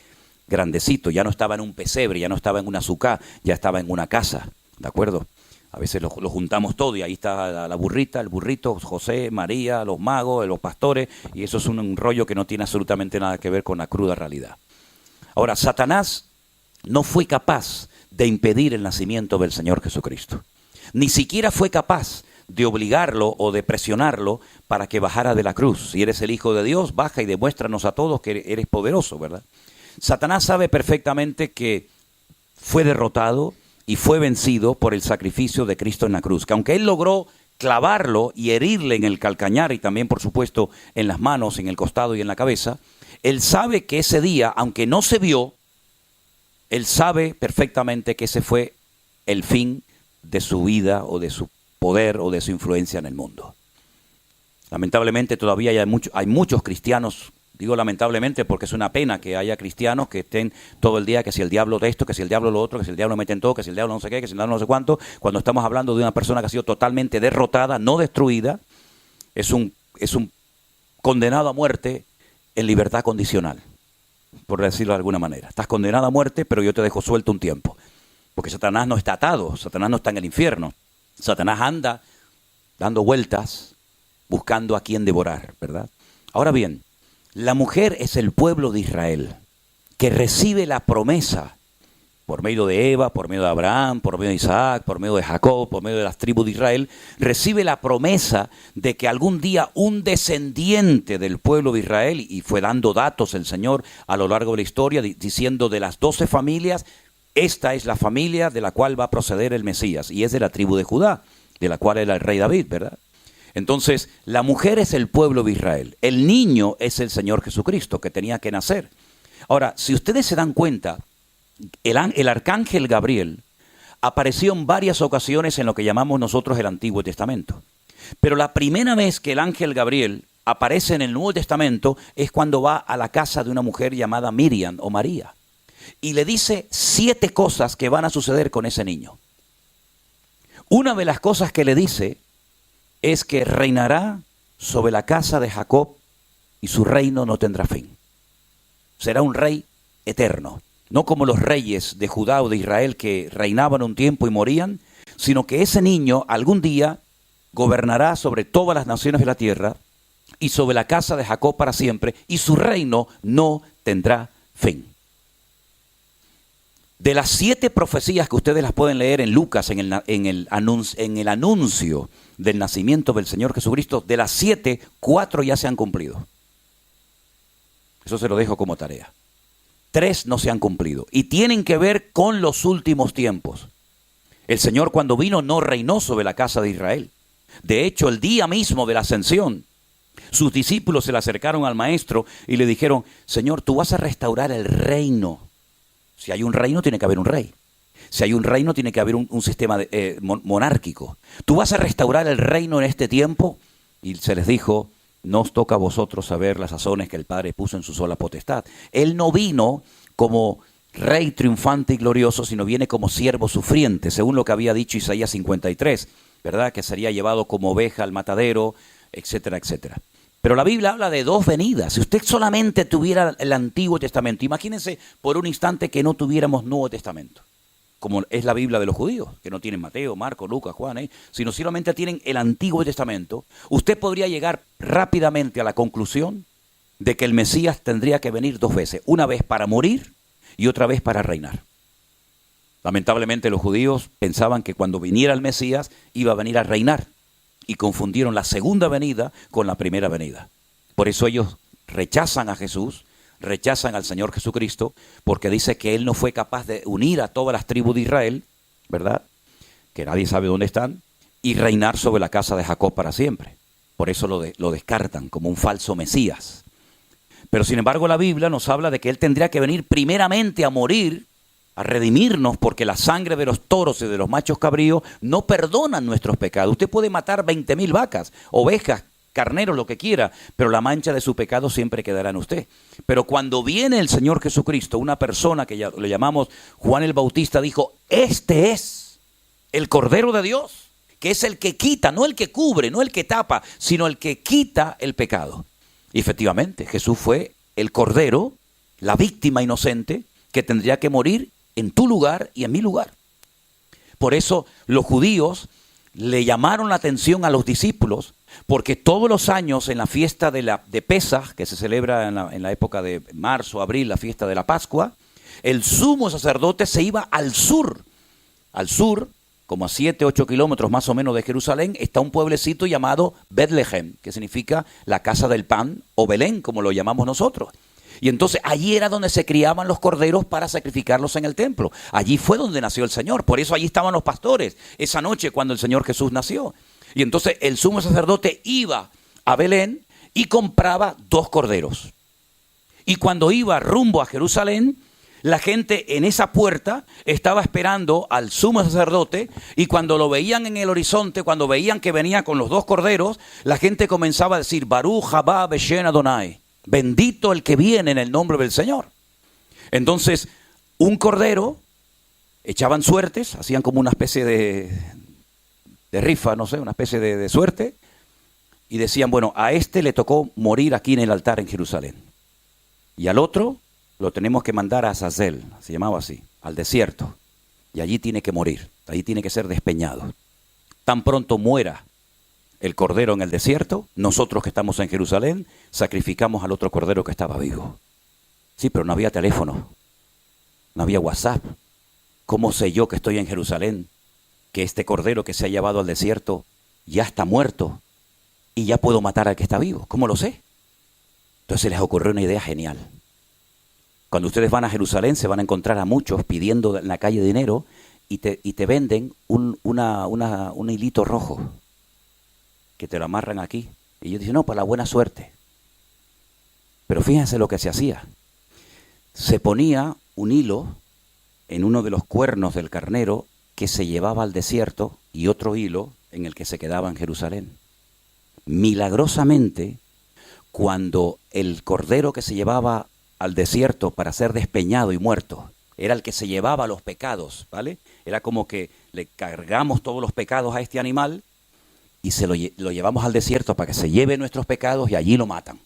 grandecito. Ya no estaba en un pesebre, ya no estaba en una azucá, ya estaba en una casa. ¿De acuerdo? A veces lo juntamos todo y ahí está la burrita, el burrito, José, María, los magos, los pastores, y eso es un rollo que no tiene absolutamente nada que ver con la cruda realidad. Ahora, Satanás no fue capaz de impedir el nacimiento del Señor Jesucristo. Ni siquiera fue capaz de obligarlo o de presionarlo para que bajara de la cruz. Si eres el Hijo de Dios, baja y demuéstranos a todos que eres poderoso, ¿verdad? Satanás sabe perfectamente que fue derrotado y fue vencido por el sacrificio de Cristo en la cruz. Que aunque él logró clavarlo y herirle en el calcañar y también, por supuesto, en las manos, en el costado y en la cabeza, él sabe que ese día, aunque no se vio, él sabe perfectamente que ese fue el fin de su vida o de su poder o de su influencia en el mundo. Lamentablemente todavía hay muchos cristianos, digo lamentablemente porque es una pena que haya cristianos que estén todo el día que si el diablo de esto, que si el diablo lo otro, que si el diablo mete en todo, que si el diablo no sé qué, que si el diablo no sé cuánto, cuando estamos hablando de una persona que ha sido totalmente derrotada, no destruida, es un condenado a muerte en libertad condicional, por decirlo de alguna manera. Estás condenado a muerte, pero yo te dejo suelto un tiempo. Porque Satanás no está atado, Satanás no está en el infierno. Satanás anda dando vueltas, buscando a quien devorar, ¿verdad? Ahora bien, la mujer es el pueblo de Israel, que recibe la promesa por medio de Eva, por medio de Abraham, por medio de Isaac, por medio de Jacob, por medio de las tribus de Israel, recibe la promesa de que algún día un descendiente del pueblo de Israel, y fue dando datos el Señor a lo largo de la historia, diciendo de las 12 familias, esta es la familia de la cual va a proceder el Mesías, y es de la tribu de Judá, de la cual era el rey David, ¿verdad? Entonces, la mujer es el pueblo de Israel, el niño es el Señor Jesucristo, que tenía que nacer. Ahora, si ustedes se dan cuenta, el arcángel Gabriel apareció en varias ocasiones en lo que llamamos nosotros el Antiguo Testamento. Pero la primera vez que el ángel Gabriel aparece en el Nuevo Testamento es cuando va a la casa de una mujer llamada Miriam o María. Y le dice 7 cosas que van a suceder con ese niño. Una de las cosas que le dice es que reinará sobre la casa de Jacob y su reino no tendrá fin. Será un rey eterno. No como los reyes de Judá o de Israel que reinaban un tiempo y morían, sino que ese niño algún día gobernará sobre todas las naciones de la tierra y sobre la casa de Jacob para siempre, y su reino no tendrá fin. De las 7 profecías que ustedes las pueden leer en Lucas, en el anuncio del nacimiento del Señor Jesucristo, de las 7, 4 ya se han cumplido. Eso se lo dejo como tarea. 3 no se han cumplido y tienen que ver con los últimos tiempos. El Señor cuando vino no reinó sobre la casa de Israel. De hecho, el día mismo de la ascensión, sus discípulos se le acercaron al maestro y le dijeron: Señor, tú vas a restaurar el reino. Si hay un reino, tiene que haber un rey. Si hay un reino, tiene que haber un sistema monárquico. Tú vas a restaurar el reino en este tiempo. Y se les dijo: no os toca a vosotros saber las sazones que el Padre puso en su sola potestad. Él no vino como rey triunfante y glorioso, sino viene como siervo sufriente, según lo que había dicho Isaías 53, ¿verdad? Que sería llevado como oveja al matadero, etcétera, etcétera. Pero la Biblia habla de 2 venidas. Si usted solamente tuviera el Antiguo Testamento, imagínense por un instante que no tuviéramos Nuevo Testamento, como es la Biblia de los judíos, que no tienen Mateo, Marcos, Lucas, Juan, sino solamente tienen el Antiguo Testamento. Usted podría llegar rápidamente a la conclusión de que el Mesías tendría que venir 2 veces, una vez para morir y otra vez para reinar. Lamentablemente los judíos pensaban que cuando viniera el Mesías iba a venir a reinar, y confundieron la segunda venida con la primera venida. Por eso ellos rechazan a Jesús, rechazan al Señor Jesucristo, porque dice que Él no fue capaz de unir a todas las tribus de Israel, ¿verdad? Que nadie sabe dónde están, y reinar sobre la casa de Jacob para siempre. Por eso lo descartan como un falso Mesías. Pero sin embargo la Biblia nos habla de que Él tendría que venir primeramente a morir, a redimirnos, porque la sangre de los toros y de los machos cabríos no perdonan nuestros pecados. Usted puede matar 20,000 vacas, ovejas, carneros, lo que quiera, pero la mancha de su pecado siempre quedará en usted. Pero cuando viene el Señor Jesucristo, una persona que ya le llamamos Juan el Bautista, dijo: este es el Cordero de Dios, que es el que quita, no el que cubre, no el que tapa, sino el que quita el pecado. Y efectivamente, Jesús fue el Cordero, la víctima inocente, que tendría que morir en tu lugar y en mi lugar. Por eso los judíos le llamaron la atención a los discípulos, porque todos los años en la fiesta de Pesaj, que se celebra en la época de marzo, abril, la fiesta de la Pascua, el sumo sacerdote se iba al sur, como a 7, 8 kilómetros más o menos de Jerusalén, está un pueblecito llamado Betlehem, que significa la casa del pan, o Belén, como lo llamamos nosotros. Y entonces allí era donde se criaban los corderos para sacrificarlos en el templo. Allí fue donde nació el Señor. Por eso allí estaban los pastores esa noche cuando el Señor Jesús nació. Y entonces el sumo sacerdote iba a Belén y compraba 2 corderos. Y cuando iba rumbo a Jerusalén, la gente en esa puerta estaba esperando al sumo sacerdote, y cuando lo veían en el horizonte, cuando veían que venía con los 2 corderos, la gente comenzaba a decir: Baruch haba Beshem Adonai. Bendito el que viene en el nombre del Señor. Entonces, un cordero, echaban suertes, hacían como una especie de rifa, no sé, una especie de suerte, y decían: bueno, a este le tocó morir aquí en el altar en Jerusalén, y al otro lo tenemos que mandar a Azazel, se llamaba así, al desierto. y allí tiene que morir, allí tiene que ser despeñado. Tan pronto muera el cordero en el desierto, nosotros que estamos en Jerusalén sacrificamos al otro cordero que estaba vivo. Sí, pero no había teléfono, no había WhatsApp. ¿Cómo sé yo que estoy en Jerusalén, que este cordero que se ha llevado al desierto ya está muerto y ya puedo matar al que está vivo? ¿Cómo lo sé? Entonces les ocurrió una idea genial. Cuando ustedes van a Jerusalén se van a encontrar a muchos pidiendo en la calle dinero y te venden un hilito rojo que te lo amarran aquí. Y ellos dicen, no, para la buena suerte. Pero fíjense lo que se hacía. Se ponía un hilo en uno de los cuernos del carnero que se llevaba al desierto y otro hilo en el que se quedaba en Jerusalén. Milagrosamente, cuando el cordero que se llevaba al desierto para ser despeñado y muerto era el que se llevaba los pecados, ¿vale? Era como que le cargamos todos los pecados a este animal y se lo llevamos al desierto para que se lleve nuestros pecados y allí lo matan.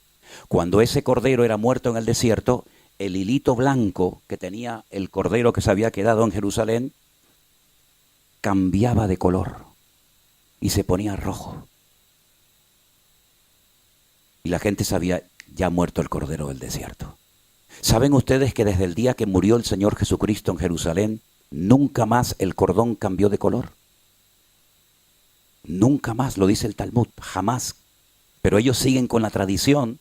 Cuando ese cordero era muerto en el desierto, el hilito blanco que tenía el cordero que se había quedado en Jerusalén cambiaba de color y se ponía rojo. Y la gente sabía, ya ha muerto el cordero del desierto. ¿Saben ustedes que desde el día que murió el Señor Jesucristo en Jerusalén, nunca más el cordón cambió de color? Nunca más, lo dice el Talmud, jamás. Pero ellos siguen con la tradición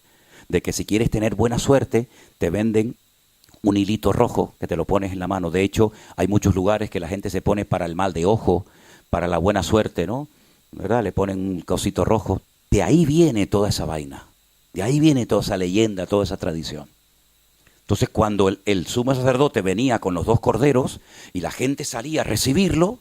de que si quieres tener buena suerte, te venden un hilito rojo que te lo pones en la mano. De hecho, hay muchos lugares que la gente se pone para el mal de ojo, para la buena suerte, ¿no? ¿Verdad? Le ponen un cosito rojo. De ahí viene toda esa vaina. De ahí viene toda esa leyenda, toda esa tradición. Entonces, cuando el sumo sacerdote venía con los dos corderos y la gente salía a recibirlo,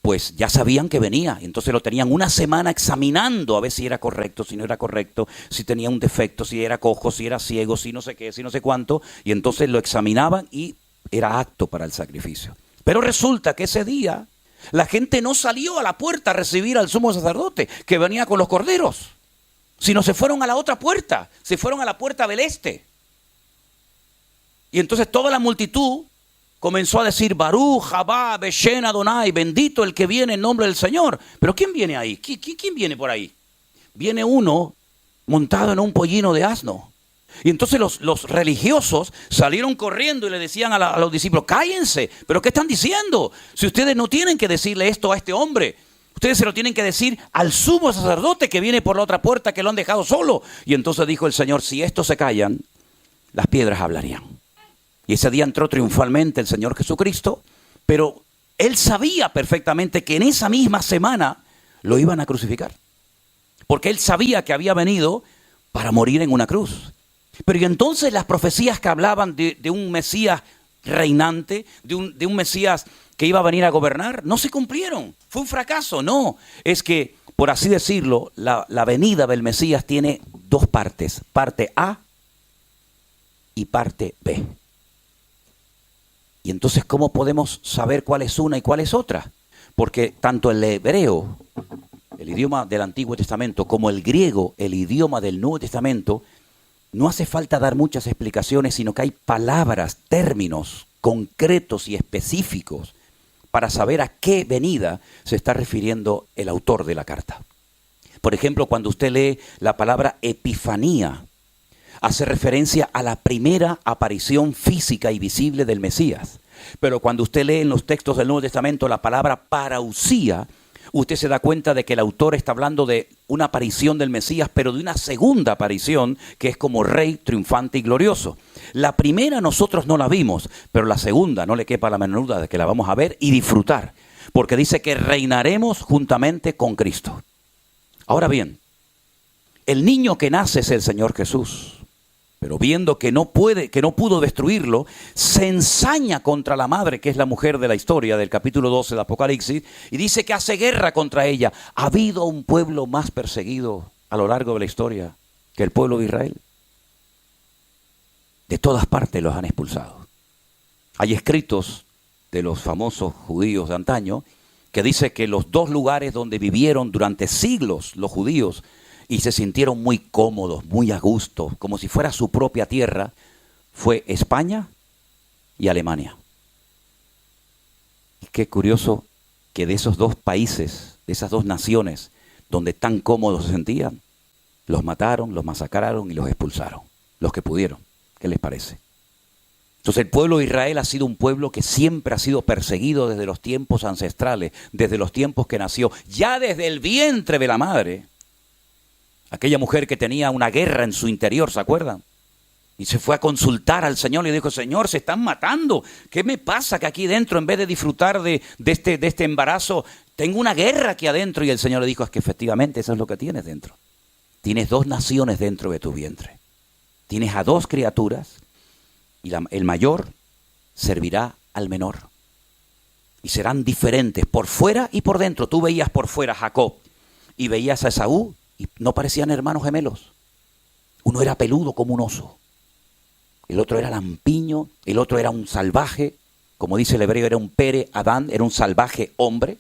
pues ya sabían que venía. Entonces lo tenían una semana examinando a ver si era correcto, si no era correcto, si tenía un defecto, si era cojo, si era ciego, si no sé qué, si no sé cuánto. Y entonces lo examinaban y era apto para el sacrificio. Pero resulta que ese día la gente no salió a la puerta a recibir al sumo sacerdote que venía con los corderos, sino se fueron a la otra puerta, se fueron a la puerta del este. Y entonces toda la multitud comenzó a decir, Baruch, Jabá, Beshen, Adonai, bendito el que viene en nombre del Señor. Pero ¿quién viene ahí? ¿Quién viene por ahí? Viene uno montado en un pollino de asno. Y entonces los religiosos salieron corriendo y le decían a los discípulos, cállense, ¿pero qué están diciendo? Si ustedes no tienen que decirle esto a este hombre, ustedes se lo tienen que decir al sumo sacerdote que viene por la otra puerta que lo han dejado solo. Y entonces dijo el Señor, si estos se callan, las piedras hablarían. Y ese día entró triunfalmente el Señor Jesucristo, pero Él sabía perfectamente que en esa misma semana lo iban a crucificar. Porque Él sabía que había venido para morir en una cruz. Pero y entonces las profecías que hablaban de un Mesías reinante, de un Mesías que iba a venir a gobernar, no se cumplieron. Fue un fracaso, no. Es que, por así decirlo, la venida del Mesías tiene dos partes. Parte A y parte B. Y entonces, ¿cómo podemos saber cuál es una y cuál es otra? Porque tanto el hebreo, el idioma del Antiguo Testamento, como el griego, el idioma del Nuevo Testamento, no hace falta dar muchas explicaciones, sino que hay palabras, términos concretos y específicos para saber a qué venida se está refiriendo el autor de la carta. Por ejemplo, cuando usted lee la palabra epifanía, hace referencia a la primera aparición física y visible del Mesías. Pero cuando usted lee en los textos del Nuevo Testamento la palabra parousia, usted se da cuenta de que el autor está hablando de una aparición del Mesías, pero de una segunda aparición que es como rey triunfante y glorioso. La primera nosotros no la vimos, pero la segunda no le quepa la menor duda de que la vamos a ver y disfrutar, porque dice que reinaremos juntamente con Cristo. Ahora bien, el niño que nace es el Señor Jesús. Pero viendo que no pudo destruirlo, se ensaña contra la madre, que es la mujer de la historia del capítulo 12 de Apocalipsis, y dice que hace guerra contra ella. ¿Ha habido un pueblo más perseguido a lo largo de la historia que el pueblo de Israel? De todas partes los han expulsado. Hay escritos de los famosos judíos de antaño que dice que los dos lugares donde vivieron durante siglos los judíos y se sintieron muy cómodos, muy a gusto, como si fuera su propia tierra, fue España y Alemania. Y qué curioso que de esos dos países, de esas dos naciones, donde tan cómodos se sentían, los mataron, los masacraron y los expulsaron, los que pudieron. ¿Qué les parece? Entonces el pueblo de Israel ha sido un pueblo que siempre ha sido perseguido desde los tiempos ancestrales, desde los tiempos que nació, ya desde el vientre de la madre. Aquella mujer que tenía una guerra en su interior, ¿se acuerdan? Y se fue a consultar al Señor y le dijo, Señor, se están matando. ¿Qué me pasa que aquí dentro, en vez de disfrutar de este embarazo, tengo una guerra aquí adentro? Y el Señor le dijo, es que efectivamente eso es lo que tienes dentro. Tienes dos naciones dentro de tu vientre. Tienes a dos criaturas y el mayor servirá al menor. Y serán diferentes por fuera y por dentro. Tú veías por fuera a Jacob y veías a Esaú y no parecían hermanos gemelos. Uno era peludo como un oso. El otro era lampiño, el otro era un salvaje. Como dice el hebreo, era un pere Adán, era un salvaje hombre.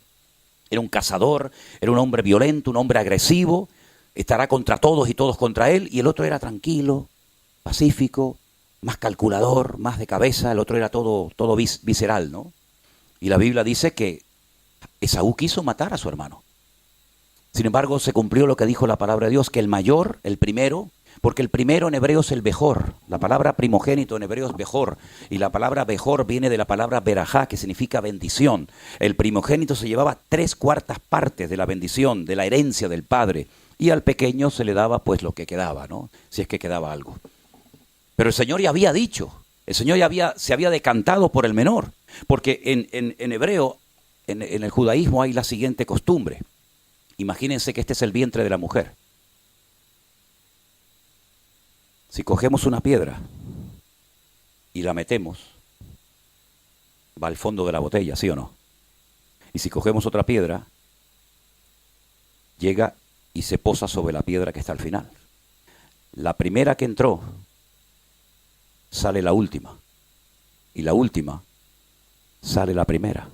Era un cazador, era un hombre violento, un hombre agresivo. Estará contra todos y todos contra él. Y el otro era tranquilo, pacífico, más calculador, más de cabeza. El otro era todo visceral, ¿no? Y la Biblia dice que Esaú quiso matar a su hermano. Sin embargo, se cumplió lo que dijo la palabra de Dios, que el mayor, el primero, porque el primero en hebreo es el bejor. La palabra primogénito en hebreo es bejor. Y la palabra bejor viene de la palabra berajá, que significa bendición. El primogénito se llevaba 3/4 partes de la bendición, de la herencia del padre. Y al pequeño se le daba pues lo que quedaba, ¿no? Si es que quedaba algo. Pero el Señor ya había dicho, el Señor ya se había decantado por el menor. Porque en hebreo, en el judaísmo hay la siguiente costumbre. Imagínense que este es el vientre de la mujer. Si cogemos una piedra y la metemos, va al fondo de la botella, ¿sí o no? Y si cogemos otra piedra, llega y se posa sobre la piedra que está al final. La primera que entró, sale la última. Y la última, sale la primera.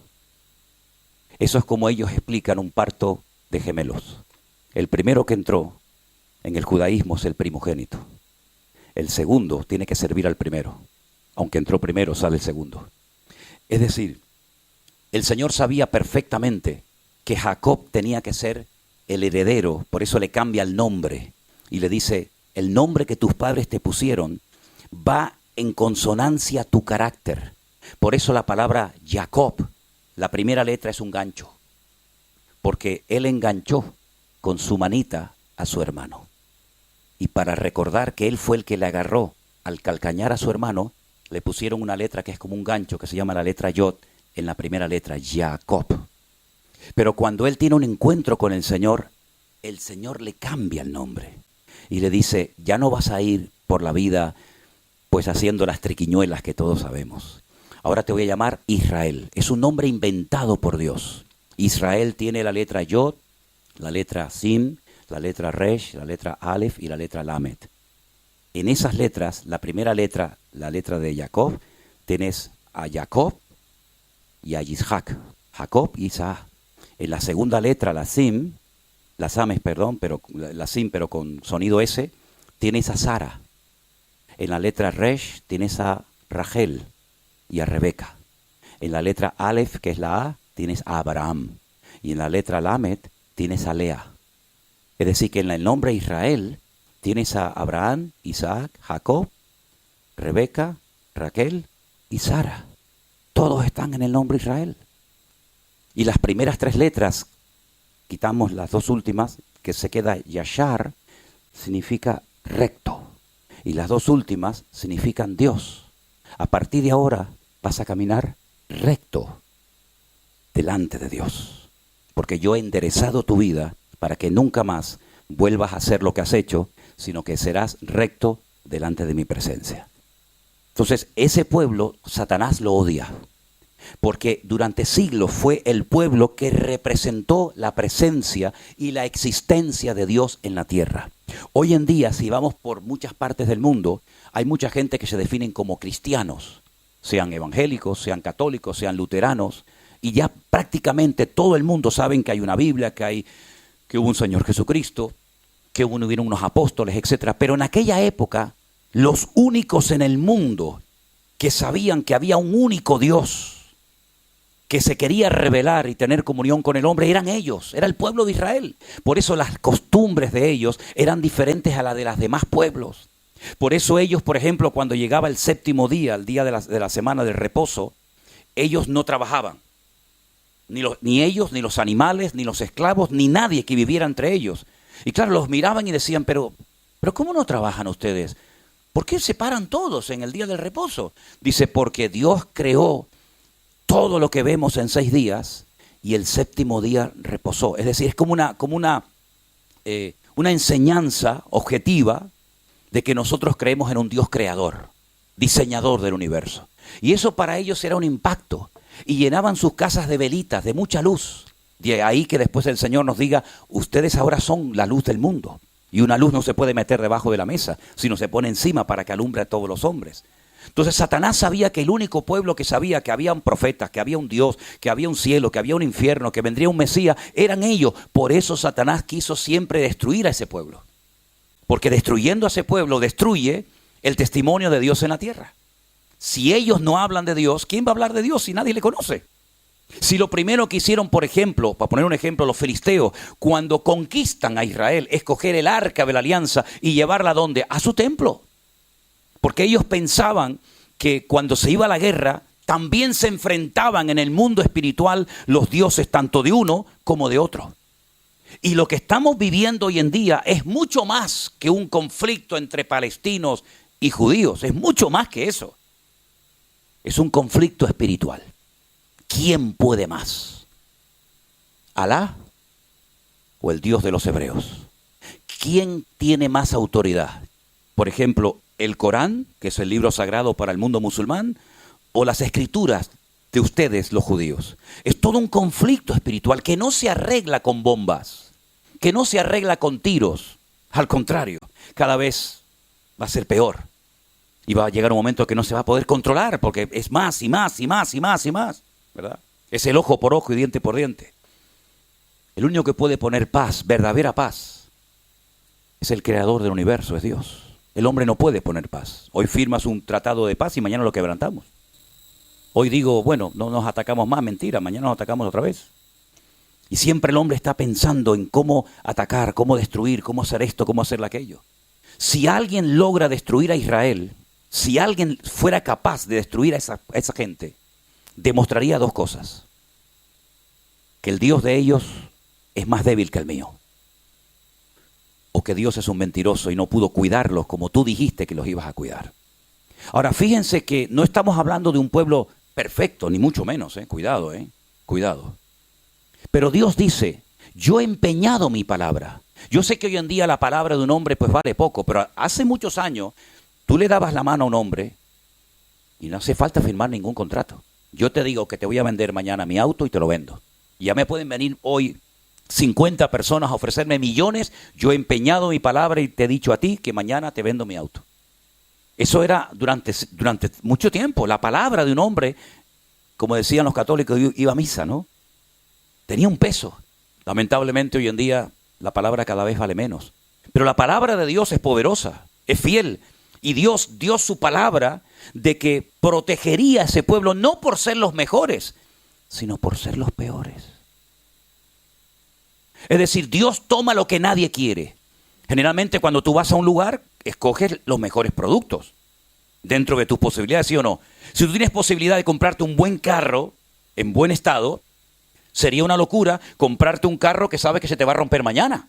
Eso es como ellos explican un parto de gemelos. El primero que entró en el judaísmo es el primogénito. El segundo tiene que servir al primero. Aunque entró primero, sale el segundo. Es decir, el Señor sabía perfectamente que Jacob tenía que ser el heredero, por eso le cambia el nombre y le dice, el nombre que tus padres te pusieron va en consonancia a tu carácter. Por eso la palabra Jacob, la primera letra es un gancho, porque él enganchó con su manita a su hermano. Y para recordar que él fue el que le agarró al calcañar a su hermano, le pusieron una letra que es como un gancho, que se llama la letra Yod, en la primera letra, Jacob. Pero cuando él tiene un encuentro con el Señor le cambia el nombre. Y le dice, ya no vas a ir por la vida pues haciendo las triquiñuelas que todos sabemos. Ahora te voy a llamar Israel. Es un nombre inventado por Dios. Israel tiene la letra Yod, la letra Sim, la letra Resh, la letra Aleph y la letra Lamed. En esas letras, la primera letra, la letra de Jacob, tienes a Jacob y a Isaac. Jacob y Isaac. En la segunda letra, la Sim, la Sames, perdón, pero la Sim, pero con sonido S, tienes a Sara. En la letra Resh tienes a Rachel y a Rebeca. En la letra Aleph, que es la A, tienes a Abraham. Y en la letra Lamed tienes a Lea. Es decir, que en el nombre Israel tienes a Abraham, Isaac, Jacob, Rebeca, Raquel y Sara. Todos están en el nombre Israel. Y las primeras 3 letras, quitamos las 2 últimas, que se queda Yashar, significa recto. Y las 2 últimas significan Dios. A partir de ahora vas a caminar recto delante de Dios. Porque yo he enderezado tu vida para que nunca más vuelvas a hacer lo que has hecho, sino que serás recto delante de mi presencia. Entonces, ese pueblo, Satanás lo odia, porque durante siglos fue el pueblo que representó la presencia y la existencia de Dios en la tierra. Hoy en día, si vamos por muchas partes del mundo, hay mucha gente que se definen como cristianos, sean evangélicos, sean católicos, sean luteranos, y ya prácticamente todo el mundo sabe que hay una Biblia, que hubo un Señor Jesucristo, que hubieron unos apóstoles, etc. Pero en aquella época, los únicos en el mundo que sabían que había un único Dios, que se quería rebelar y tener comunión con el hombre eran ellos, era el pueblo de Israel. Por eso las costumbres de ellos eran diferentes a las de los demás pueblos. Por eso ellos, por ejemplo, cuando llegaba el séptimo día, el día de la semana del reposo, ellos no trabajaban. Ni ellos, ni los animales, ni los esclavos, ni nadie que viviera entre ellos. Y claro, los miraban y decían, pero ¿cómo no trabajan ustedes? ¿Por qué se paran todos en el día del reposo? Dice, porque Dios creó todo lo que vemos en 6 días y el séptimo día reposó. Es decir, es como una enseñanza objetiva de que nosotros creemos en un Dios creador, diseñador del universo. Y eso para ellos era un impacto. Y llenaban sus casas de velitas, de mucha luz. De ahí que después el Señor nos diga, ustedes ahora son la luz del mundo. Y una luz no se puede meter debajo de la mesa, sino se pone encima para que alumbre a todos los hombres. Entonces Satanás sabía que el único pueblo que sabía que había un profeta, que había un Dios, que había un cielo, que había un infierno, que vendría un Mesías, eran ellos. Por eso Satanás quiso siempre destruir a ese pueblo. Porque destruyendo a ese pueblo, destruye el testimonio de Dios en la tierra. Si ellos no hablan de Dios, ¿quién va a hablar de Dios si nadie le conoce? Si lo primero que hicieron, por ejemplo, para poner un ejemplo, los filisteos, cuando conquistan a Israel, es coger el arca de la alianza y llevarla ¿a dónde? A su templo. Porque ellos pensaban que cuando se iba a la guerra, también se enfrentaban en el mundo espiritual los dioses tanto de uno como de otro. Y lo que estamos viviendo hoy en día es mucho más que un conflicto entre palestinos y judíos. Es mucho más que eso. Es un conflicto espiritual. ¿Quién puede más? ¿Alá o el Dios de los hebreos? ¿Quién tiene más autoridad? Por ejemplo, el Corán, que es el libro sagrado para el mundo musulmán, o las escrituras de ustedes, los judíos. Es todo un conflicto espiritual que no se arregla con bombas, que no se arregla con tiros. Al contrario, cada vez va a ser peor. Y va a llegar un momento que no se va a poder controlar, porque es más y más y más y más y más, ¿verdad? Es el ojo por ojo y diente por diente. El único que puede poner paz, verdadera paz, es el creador del universo, es Dios. El hombre no puede poner paz. Hoy firmas un tratado de paz y mañana lo quebrantamos. Hoy digo, bueno, no nos atacamos más, mentira, mañana nos atacamos otra vez. Y siempre el hombre está pensando en cómo atacar, cómo destruir, cómo hacer esto, cómo hacer aquello. Si alguien logra destruir a Israel, si alguien fuera capaz de destruir a esa gente, demostraría 2 cosas. Que el Dios de ellos es más débil que el mío. O que Dios es un mentiroso y no pudo cuidarlos como tú dijiste que los ibas a cuidar. Ahora, fíjense que no estamos hablando de un pueblo perfecto, ni mucho menos, cuidado. Pero Dios dice, yo he empeñado mi palabra. Yo sé que hoy en día la palabra de un hombre pues vale poco, pero hace muchos años tú le dabas la mano a un hombre y no hace falta firmar ningún contrato. Yo te digo que te voy a vender mañana mi auto y te lo vendo. Y ya me pueden venir hoy 50 personas a ofrecerme millones. Yo he empeñado mi palabra y te he dicho a ti que mañana te vendo mi auto. Eso era durante mucho tiempo. La palabra de un hombre, como decían los católicos, iba a misa, ¿no? Tenía un peso. Lamentablemente hoy en día la palabra cada vez vale menos. Pero la palabra de Dios es poderosa, es fiel. Y Dios dio su palabra de que protegería a ese pueblo no por ser los mejores, sino por ser los peores. Es decir, Dios toma lo que nadie quiere. Generalmente cuando tú vas a un lugar, escoges los mejores productos dentro de tus posibilidades, ¿sí o no? Si tú tienes posibilidad de comprarte un buen carro en buen estado, sería una locura comprarte un carro que sabes que se te va a romper mañana,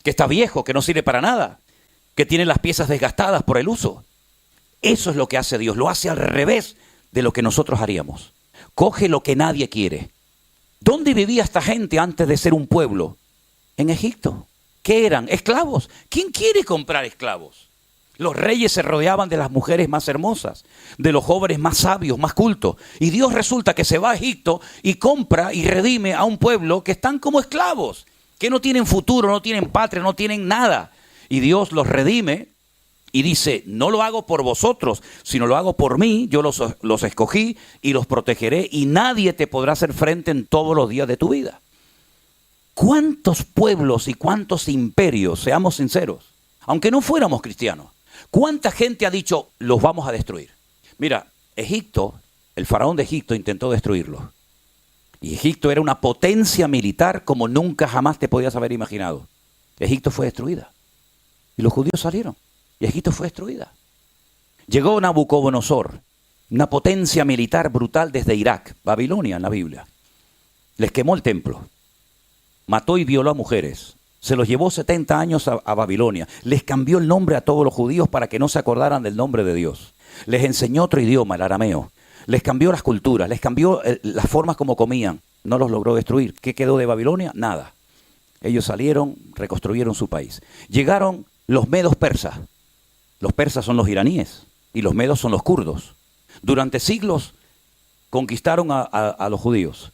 que está viejo, que no sirve para nada, que tiene las piezas desgastadas por el uso. Eso es lo que hace Dios, lo hace al revés de lo que nosotros haríamos. Coge lo que nadie quiere. ¿Dónde vivía esta gente antes de ser un pueblo? En Egipto. ¿Qué eran? Esclavos. ¿Quién quiere comprar esclavos? Los reyes se rodeaban de las mujeres más hermosas, de los jóvenes más sabios, más cultos. Y Dios resulta que se va a Egipto y compra y redime a un pueblo que están como esclavos, que no tienen futuro, no tienen patria, no tienen nada. Y Dios los redime y dice, no lo hago por vosotros, sino lo hago por mí. Yo los escogí y los protegeré y nadie te podrá hacer frente en todos los días de tu vida. ¿Cuántos pueblos y cuántos imperios, seamos sinceros, aunque no fuéramos cristianos, cuánta gente ha dicho, los vamos a destruir? Mira, Egipto, el faraón de Egipto intentó destruirlos. Y Egipto era una potencia militar como nunca jamás te podías haber imaginado. Egipto fue destruida. Y los judíos salieron. Y Egipto fue destruida. Llegó Nabucodonosor, una potencia militar brutal desde Irak, Babilonia en la Biblia. Les quemó el templo. Mató y violó a mujeres. Se los llevó 70 años a Babilonia. Les cambió el nombre a todos los judíos para que no se acordaran del nombre de Dios. Les enseñó otro idioma, el arameo. Les cambió las culturas, les cambió las formas como comían. No los logró destruir. ¿Qué quedó de Babilonia? Nada. Ellos salieron, reconstruyeron su país. Llegaron los medos persas. Los persas son los iraníes y los medos son los kurdos. Durante siglos conquistaron a los judíos.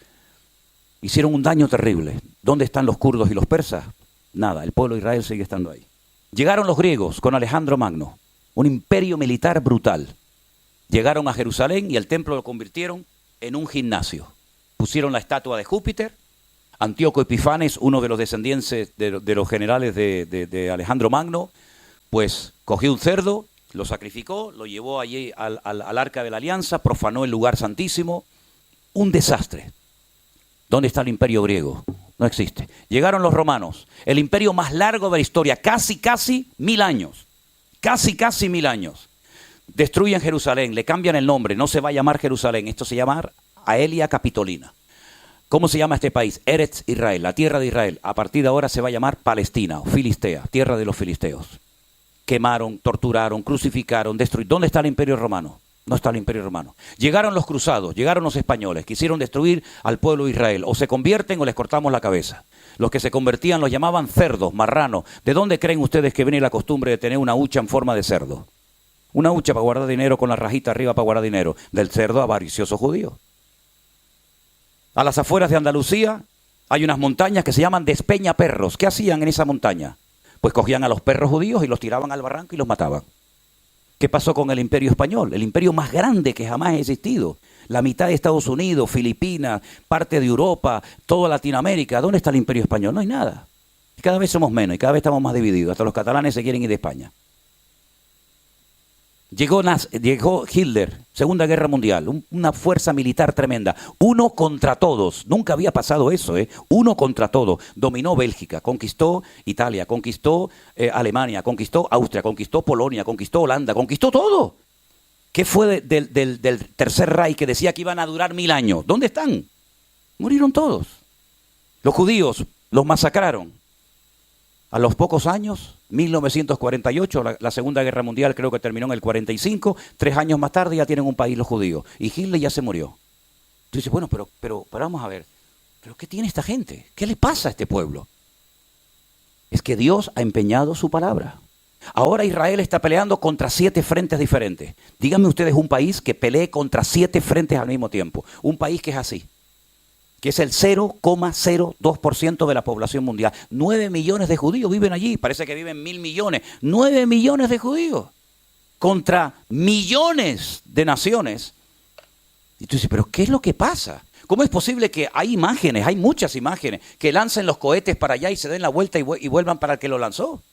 Hicieron un daño terrible. ¿Dónde están los kurdos y los persas? Nada, el pueblo de Israel sigue estando ahí. Llegaron los griegos con Alejandro Magno, un imperio militar brutal. Llegaron a Jerusalén y el templo lo convirtieron en un gimnasio. Pusieron la estatua de Júpiter. Antíoco Epifanes, uno de los descendientes de los generales de Alejandro Magno, pues cogió un cerdo, lo sacrificó, lo llevó allí al Arca de la Alianza, profanó el lugar santísimo. Un desastre. ¿Dónde está el imperio griego? No existe. Llegaron los romanos, el imperio más largo de la historia, casi 1000 años. Casi 1000 años. Destruyen Jerusalén, le cambian el nombre, no se va a llamar Jerusalén, esto se llama Aelia Capitolina. ¿Cómo se llama este país? Eretz Israel, la tierra de Israel. A partir de ahora se va a llamar Palestina o Filistea, tierra de los filisteos. Quemaron, torturaron, crucificaron, destruyeron. ¿Dónde está el imperio romano? No está el imperio romano. Llegaron los cruzados, llegaron los españoles, quisieron destruir al pueblo de Israel. O se convierten o les cortamos la cabeza. Los que se convertían los llamaban cerdos, marranos. ¿De dónde creen ustedes que viene la costumbre de tener una hucha en forma de cerdo? Una hucha para guardar dinero con la rajita arriba para guardar dinero. Del cerdo avaricioso judío. A las afueras de Andalucía hay unas montañas que se llaman Despeñaperros. ¿Qué hacían en esa montaña? Pues cogían a los perros judíos y los tiraban al barranco y los mataban. ¿Qué pasó con el imperio español? El imperio más grande que jamás ha existido. La mitad de Estados Unidos, Filipinas, parte de Europa, toda Latinoamérica. ¿Dónde está el imperio español? No hay nada. Y cada vez somos menos y cada vez estamos más divididos. Hasta los catalanes se quieren ir de España. Llegó Hitler, Segunda Guerra Mundial, una fuerza militar tremenda, uno contra todos, nunca había pasado eso, uno contra todos, dominó Bélgica, conquistó Italia, conquistó Alemania, conquistó Austria, conquistó Polonia, conquistó Holanda, conquistó todo. ¿Qué fue del Tercer Reich que decía que iban a durar 1000 años? ¿Dónde están? Murieron todos. Los judíos los masacraron. A los pocos años, 1948, la Segunda Guerra Mundial creo que terminó en el 45, 3 años más tarde ya tienen un país los judíos. Y Hitler ya se murió. Tú dices, bueno, pero vamos a ver, ¿pero qué tiene esta gente? ¿Qué le pasa a este pueblo? Es que Dios ha empeñado su palabra. Ahora Israel está peleando contra 7 frentes diferentes. Díganme ustedes un país que pelee contra 7 frentes al mismo tiempo. Un país que es así. Que es el 0,02% de la población mundial. 9 millones de judíos viven allí, parece que viven 1000 millones. 9 millones de judíos contra millones de naciones. Y tú dices, ¿pero qué es lo que pasa? ¿Cómo es posible que hay imágenes, hay muchas imágenes, que lancen los cohetes para allá y se den la vuelta y vuelvan para el que lo lanzó?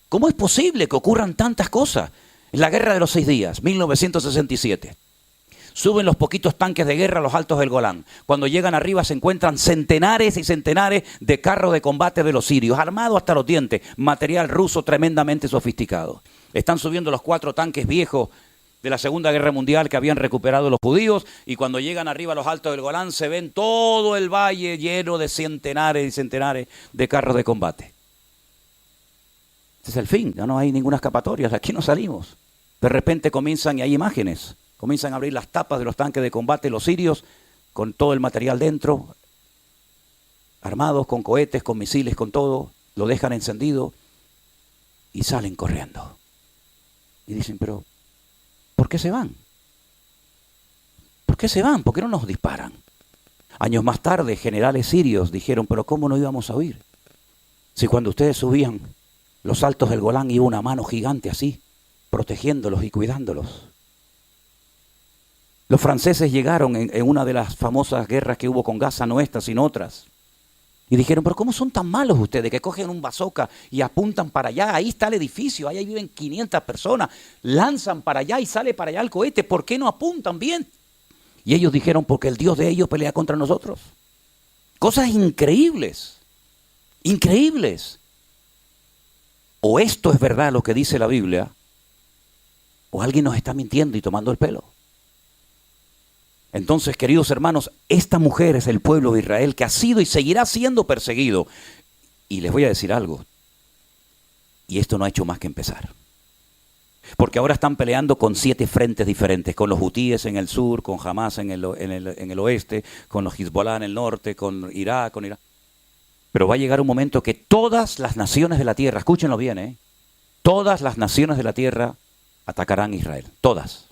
¿Cómo es posible que ocurran tantas cosas? En la Guerra de los 6 días, 1967. Suben los poquitos tanques de guerra a los altos del Golán. Cuando llegan arriba se encuentran centenares y centenares de carros de combate de los sirios, armados hasta los dientes, material ruso tremendamente sofisticado. Están subiendo los 4 tanques viejos de la Segunda Guerra Mundial que habían recuperado los judíos, y cuando llegan arriba a los altos del Golán se ven todo el valle lleno de centenares y centenares de carros de combate. Este es el fin, ya no hay ninguna escapatoria, de aquí no salimos. De repente comienzan y hay imágenes. Comienzan a abrir las tapas de los tanques de combate, los sirios, con todo el material dentro, armados con cohetes, con misiles, con todo, lo dejan encendido y salen corriendo. Y dicen, pero ¿por qué se van? ¿Por qué se van? ¿Por qué no nos disparan? Años más tarde, generales sirios dijeron, pero ¿cómo no íbamos a huir? Si cuando ustedes subían los altos del Golán iba una mano gigante así, protegiéndolos y cuidándolos. Los franceses llegaron en una de las famosas guerras que hubo con Gaza, no esta, sino otras. Y dijeron, pero ¿cómo son tan malos ustedes que cogen un bazooka y apuntan para allá? Ahí está el edificio, ahí viven 500 personas. Lanzan para allá y sale para allá el cohete. ¿Por qué no apuntan bien? Y ellos dijeron, porque el Dios de ellos pelea contra nosotros. Cosas increíbles, increíbles. O esto es verdad lo que dice la Biblia, o alguien nos está mintiendo y tomando el pelo. Entonces, queridos hermanos, esta mujer es el pueblo de Israel que ha sido y seguirá siendo perseguido. Y les voy a decir algo, y esto no ha hecho más que empezar. Porque ahora están peleando con 7 frentes diferentes, con los hutíes en el sur, con Hamas en el oeste, con los Hezbollah en el norte, con Irak, con Irán. Pero va a llegar un momento que todas las naciones de la tierra, escúchenlo bien, todas las naciones de la tierra atacarán a Israel, todas.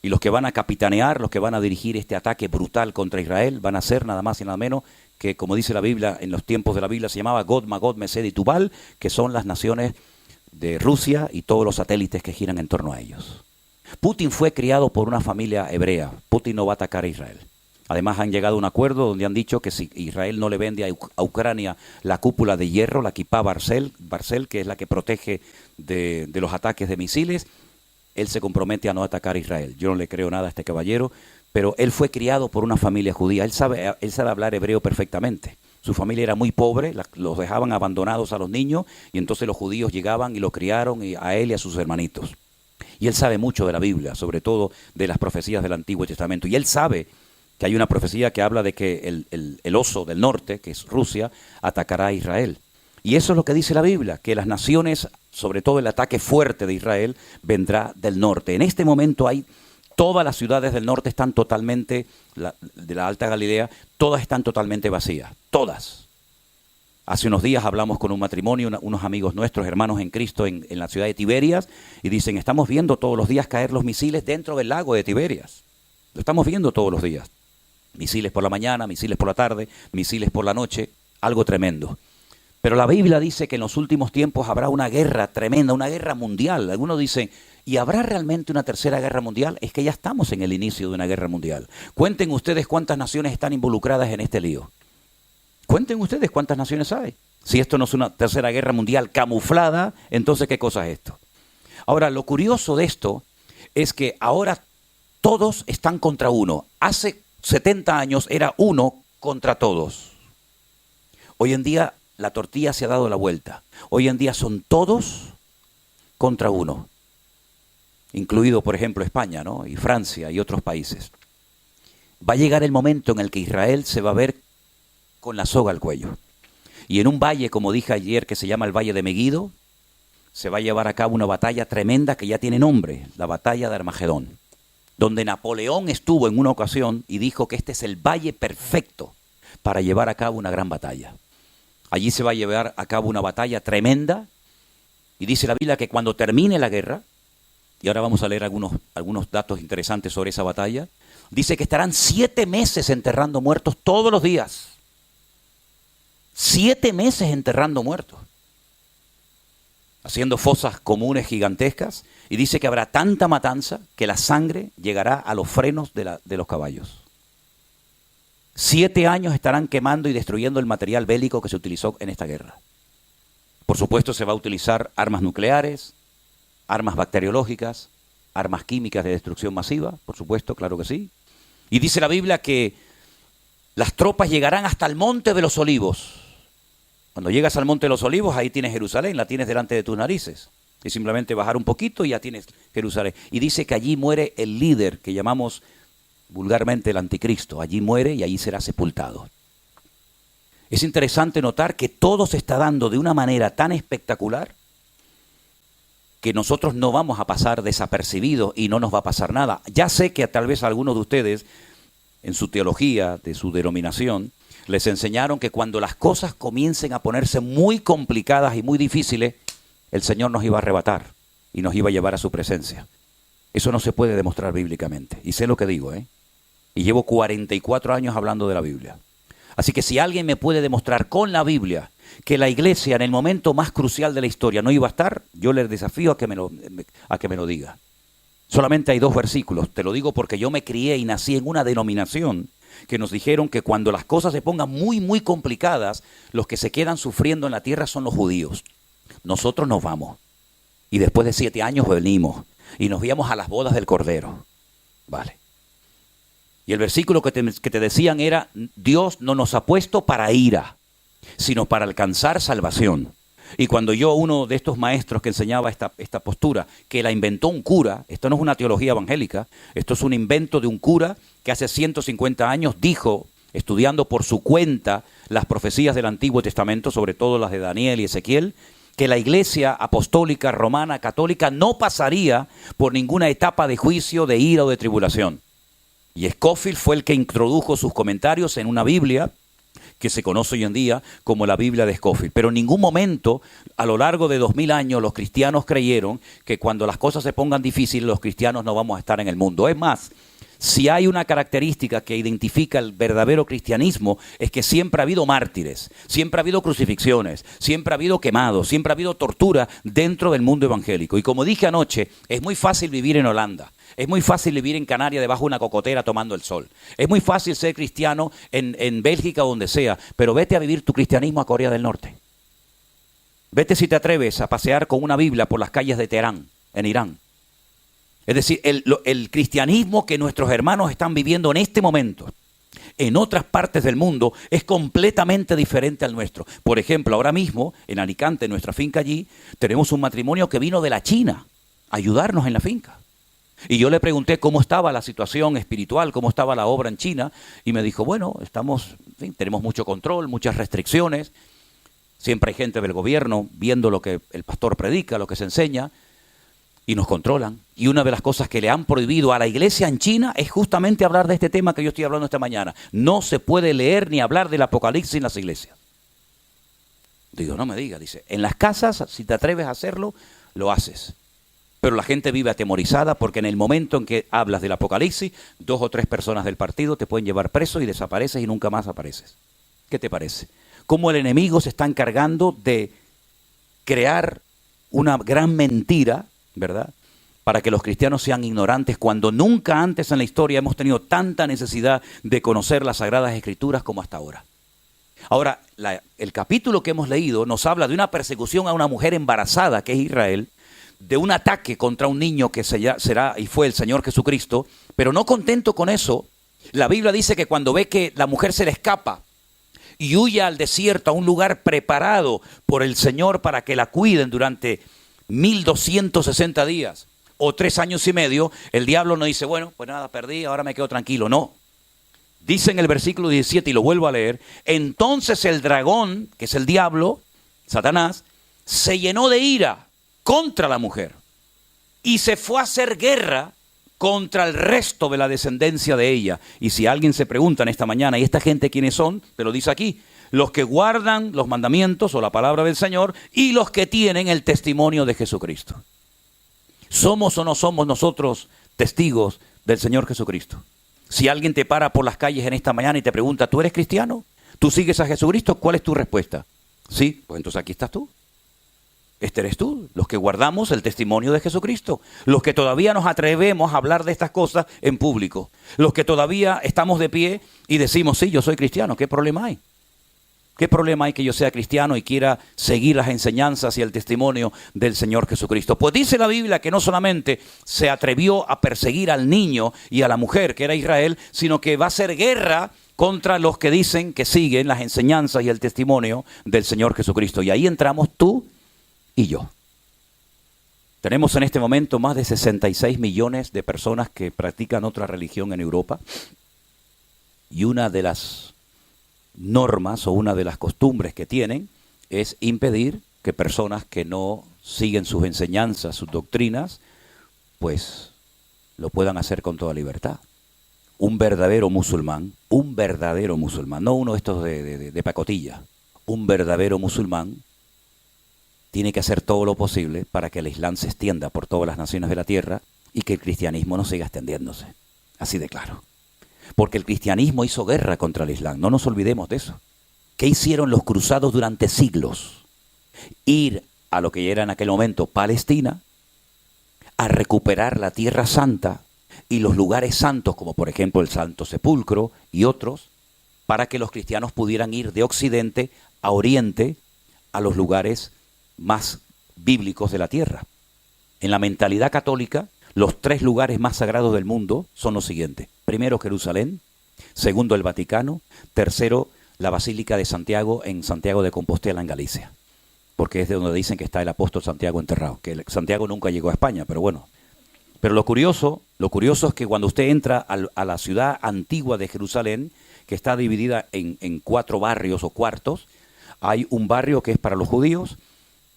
Y los que van a capitanear, los que van a dirigir este ataque brutal contra Israel, van a ser nada más y nada menos que, como dice la Biblia, en los tiempos de la Biblia se llamaba Gog, Magog, Mesed y Tubal, que son las naciones de Rusia y todos los satélites que giran en torno a ellos. Putin fue criado por una familia hebrea. Putin no va a atacar a Israel. Además han llegado a un acuerdo donde han dicho que si Israel no le vende a Ucrania la cúpula de hierro, la Kipá Barcel, que es la que protege de los ataques de misiles, él se compromete a no atacar a Israel. Yo no le creo nada a este caballero, pero él fue criado por una familia judía. Él sabe hablar hebreo perfectamente. Su familia era muy pobre, los dejaban abandonados a los niños y entonces los judíos llegaban y lo criaron a él y a sus hermanitos. Y él sabe mucho de la Biblia, sobre todo de las profecías del Antiguo Testamento. Y él sabe que hay una profecía que habla de que el oso del norte, que es Rusia, atacará a Israel. Y eso es lo que dice la Biblia, que las naciones, sobre todo el ataque fuerte de Israel, vendrá del norte. En este momento todas las ciudades del norte están totalmente, de la Alta Galilea, todas están totalmente vacías, todas. Hace unos días hablamos con un matrimonio, unos amigos nuestros, hermanos en Cristo, en la ciudad de Tiberias, y dicen, estamos viendo todos los días caer los misiles dentro del lago de Tiberias. Lo estamos viendo todos los días. Misiles por la mañana, misiles por la tarde, misiles por la noche, algo tremendo. Pero la Biblia dice que en los últimos tiempos habrá una guerra tremenda, una guerra mundial. Algunos dicen, ¿y habrá realmente una tercera guerra mundial? Es que ya estamos en el inicio de una guerra mundial. Cuenten ustedes cuántas naciones están involucradas en este lío. Cuenten ustedes cuántas naciones hay. Si esto no es una tercera guerra mundial camuflada, entonces ¿qué cosa es esto? Ahora, lo curioso de esto es que ahora todos están contra uno. Hace 70 años era uno contra todos. Hoy en día la tortilla se ha dado la vuelta. Hoy en día son todos contra uno, incluido, por ejemplo, España, ¿no? Y Francia y otros países. Va a llegar el momento en el que Israel se va a ver con la soga al cuello. Y en un valle, como dije ayer, que se llama el Valle de Meguido, se va a llevar a cabo una batalla tremenda que ya tiene nombre, la batalla de Armagedón, donde Napoleón estuvo en una ocasión y dijo que este es el valle perfecto para llevar a cabo una gran batalla. Allí se va a llevar a cabo una batalla tremenda y dice la Biblia que cuando termine la guerra, y ahora vamos a leer algunos datos interesantes sobre esa batalla, dice que estarán 7 meses enterrando muertos todos los días. 7 meses enterrando muertos, haciendo fosas comunes gigantescas, y dice que habrá tanta matanza que la sangre llegará a los frenos de los caballos. 7 años estarán quemando y destruyendo el material bélico que se utilizó en esta guerra. Por supuesto se va a utilizar armas nucleares, armas bacteriológicas, armas químicas de destrucción masiva, por supuesto, claro que sí. Y dice la Biblia que las tropas llegarán hasta el Monte de los Olivos. Cuando llegas al Monte de los Olivos, ahí tienes Jerusalén, la tienes delante de tus narices. Y simplemente bajar un poquito y ya tienes Jerusalén. Y dice que allí muere el líder que llamamos vulgarmente el anticristo. Allí muere y allí será sepultado. Es interesante notar que todo se está dando de una manera tan espectacular que nosotros no vamos a pasar desapercibidos y no nos va a pasar nada. Ya sé que tal vez algunos de ustedes, en su teología, de su denominación, les enseñaron que cuando las cosas comiencen a ponerse muy complicadas y muy difíciles, el Señor nos iba a arrebatar y nos iba a llevar a su presencia. Eso no se puede demostrar bíblicamente. Y sé lo que digo, Y llevo 44 años hablando de la Biblia. Así que si alguien me puede demostrar con la Biblia que la iglesia en el momento más crucial de la historia no iba a estar, yo les desafío a que me lo diga. Solamente hay 2 versículos. Te lo digo porque yo me crié y nací en una denominación que nos dijeron que cuando las cosas se pongan muy, muy complicadas, los que se quedan sufriendo en la tierra son los judíos. Nosotros nos vamos. Y después de 7 años venimos. Y nos íbamos a las bodas del Cordero. Vale. Y el versículo que te decían era, Dios no nos ha puesto para ira, sino para alcanzar salvación. Y cuando uno de estos maestros que enseñaba esta postura, que la inventó un cura, esto no es una teología evangélica, esto es un invento de un cura que hace 150 años dijo, estudiando por su cuenta las profecías del Antiguo Testamento, sobre todo las de Daniel y Ezequiel, que la iglesia apostólica, romana, católica no pasaría por ninguna etapa de juicio, de ira o de tribulación. Y Scofield fue el que introdujo sus comentarios en una Biblia que se conoce hoy en día como la Biblia de Scofield. Pero en ningún momento, a lo largo de 2000 años, los cristianos creyeron que cuando las cosas se pongan difíciles, los cristianos no vamos a estar en el mundo. Es más, si hay una característica que identifica el verdadero cristianismo, es que siempre ha habido mártires, siempre ha habido crucifixiones, siempre ha habido quemados, siempre ha habido tortura dentro del mundo evangélico. Y como dije anoche, es muy fácil vivir en Holanda. Es muy fácil vivir en Canarias debajo de una cocotera tomando el sol. Es muy fácil ser cristiano en Bélgica o donde sea, pero vete a vivir tu cristianismo a Corea del Norte. Vete si te atreves a pasear con una Biblia por las calles de Teherán, en Irán. Es decir, el cristianismo que nuestros hermanos están viviendo en este momento, en otras partes del mundo, es completamente diferente al nuestro. Por ejemplo, ahora mismo, en Alicante, en nuestra finca allí, tenemos un matrimonio que vino de la China a ayudarnos en la finca. Y yo le pregunté cómo estaba la situación espiritual, cómo estaba la obra en China, y me dijo, bueno, tenemos mucho control, muchas restricciones, siempre hay gente del gobierno viendo lo que el pastor predica, lo que se enseña, y nos controlan. Y una de las cosas que le han prohibido a la iglesia en China es justamente hablar de este tema que yo estoy hablando esta mañana. No se puede leer ni hablar del Apocalipsis en las iglesias. Digo, no me diga, dice, en las casas, si te atreves a hacerlo, lo haces. Pero la gente vive atemorizada porque en el momento en que hablas del Apocalipsis, 2 o 3 personas del partido te pueden llevar preso y desapareces y nunca más apareces. ¿Qué te parece? Cómo el enemigo se está encargando de crear una gran mentira, ¿verdad?, para que los cristianos sean ignorantes cuando nunca antes en la historia hemos tenido tanta necesidad de conocer las Sagradas Escrituras como hasta ahora. Ahora, el capítulo que hemos leído nos habla de una persecución a una mujer embarazada, que es Israel, de un ataque contra un niño que será y fue el Señor Jesucristo, pero no contento con eso, la Biblia dice que cuando ve que la mujer se le escapa y huye al desierto, a un lugar preparado por el Señor para que la cuiden durante 1260 días o 3 años y medio, el diablo no dice, bueno, pues nada, perdí, ahora me quedo tranquilo. No. Dice en el versículo 17, y lo vuelvo a leer, entonces el dragón, que es el diablo, Satanás, se llenó de ira contra la mujer y se fue a hacer guerra contra el resto de la descendencia de ella. Y si alguien se pregunta en esta mañana, ¿y esta gente quiénes son? Te lo dice aquí, los que guardan los mandamientos o la palabra del Señor y los que tienen el testimonio de Jesucristo. ¿Somos o no somos nosotros testigos del Señor Jesucristo? Si alguien te para por las calles en esta mañana y te pregunta, ¿tú eres cristiano? ¿Tú sigues a Jesucristo? ¿Cuál es tu respuesta? Sí, pues entonces aquí estás tú. Este eres tú, los que guardamos el testimonio de Jesucristo, los que todavía nos atrevemos a hablar de estas cosas en público, los que todavía estamos de pie y decimos, sí, yo soy cristiano, ¿qué problema hay? ¿Qué problema hay que yo sea cristiano y quiera seguir las enseñanzas y el testimonio del Señor Jesucristo? Pues dice la Biblia que no solamente se atrevió a perseguir al niño y a la mujer, que era Israel, sino que va a hacer guerra contra los que dicen que siguen las enseñanzas y el testimonio del Señor Jesucristo. Y ahí entramos tú y yo. Tenemos en este momento más de 66 millones de personas que practican otra religión en Europa. Y una de las normas o una de las costumbres que tienen es impedir que personas que no siguen sus enseñanzas, sus doctrinas, pues lo puedan hacer con toda libertad. Un verdadero musulmán, no uno de estos de pacotilla, un verdadero musulmán tiene que hacer todo lo posible para que el Islam se extienda por todas las naciones de la tierra y que el cristianismo no siga extendiéndose. Así de claro. Porque el cristianismo hizo guerra contra el Islam, no nos olvidemos de eso. ¿Qué hicieron los cruzados durante siglos? Ir a lo que era en aquel momento Palestina, a recuperar la Tierra Santa y los lugares santos, como por ejemplo el Santo Sepulcro y otros, para que los cristianos pudieran ir de Occidente a Oriente, a los lugares más bíblicos de la tierra. En la mentalidad católica, Los 3 lugares más sagrados del mundo son los siguientes. Primero, Jerusalén. Segundo, el Vaticano. Tercero, la Basílica de Santiago en Santiago de Compostela, en Galicia. Porque es de donde dicen que está el apóstol Santiago enterrado. Que Santiago nunca llegó a España, pero bueno. Pero lo curioso es que cuando usted entra a la ciudad antigua de Jerusalén, que está dividida en 4 barrios o cuartos, hay un barrio que es para los judíos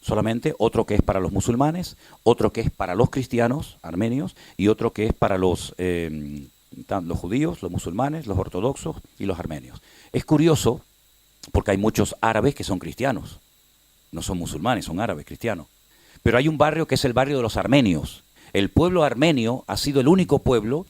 solamente, otro que es para los musulmanes, otro que es para los cristianos armenios y otro que es para los judíos, los musulmanes, los ortodoxos y los armenios. Es curioso porque hay muchos árabes que son cristianos, no son musulmanes, son árabes cristianos. Pero hay un barrio que es el barrio de los armenios. El pueblo armenio ha sido el único pueblo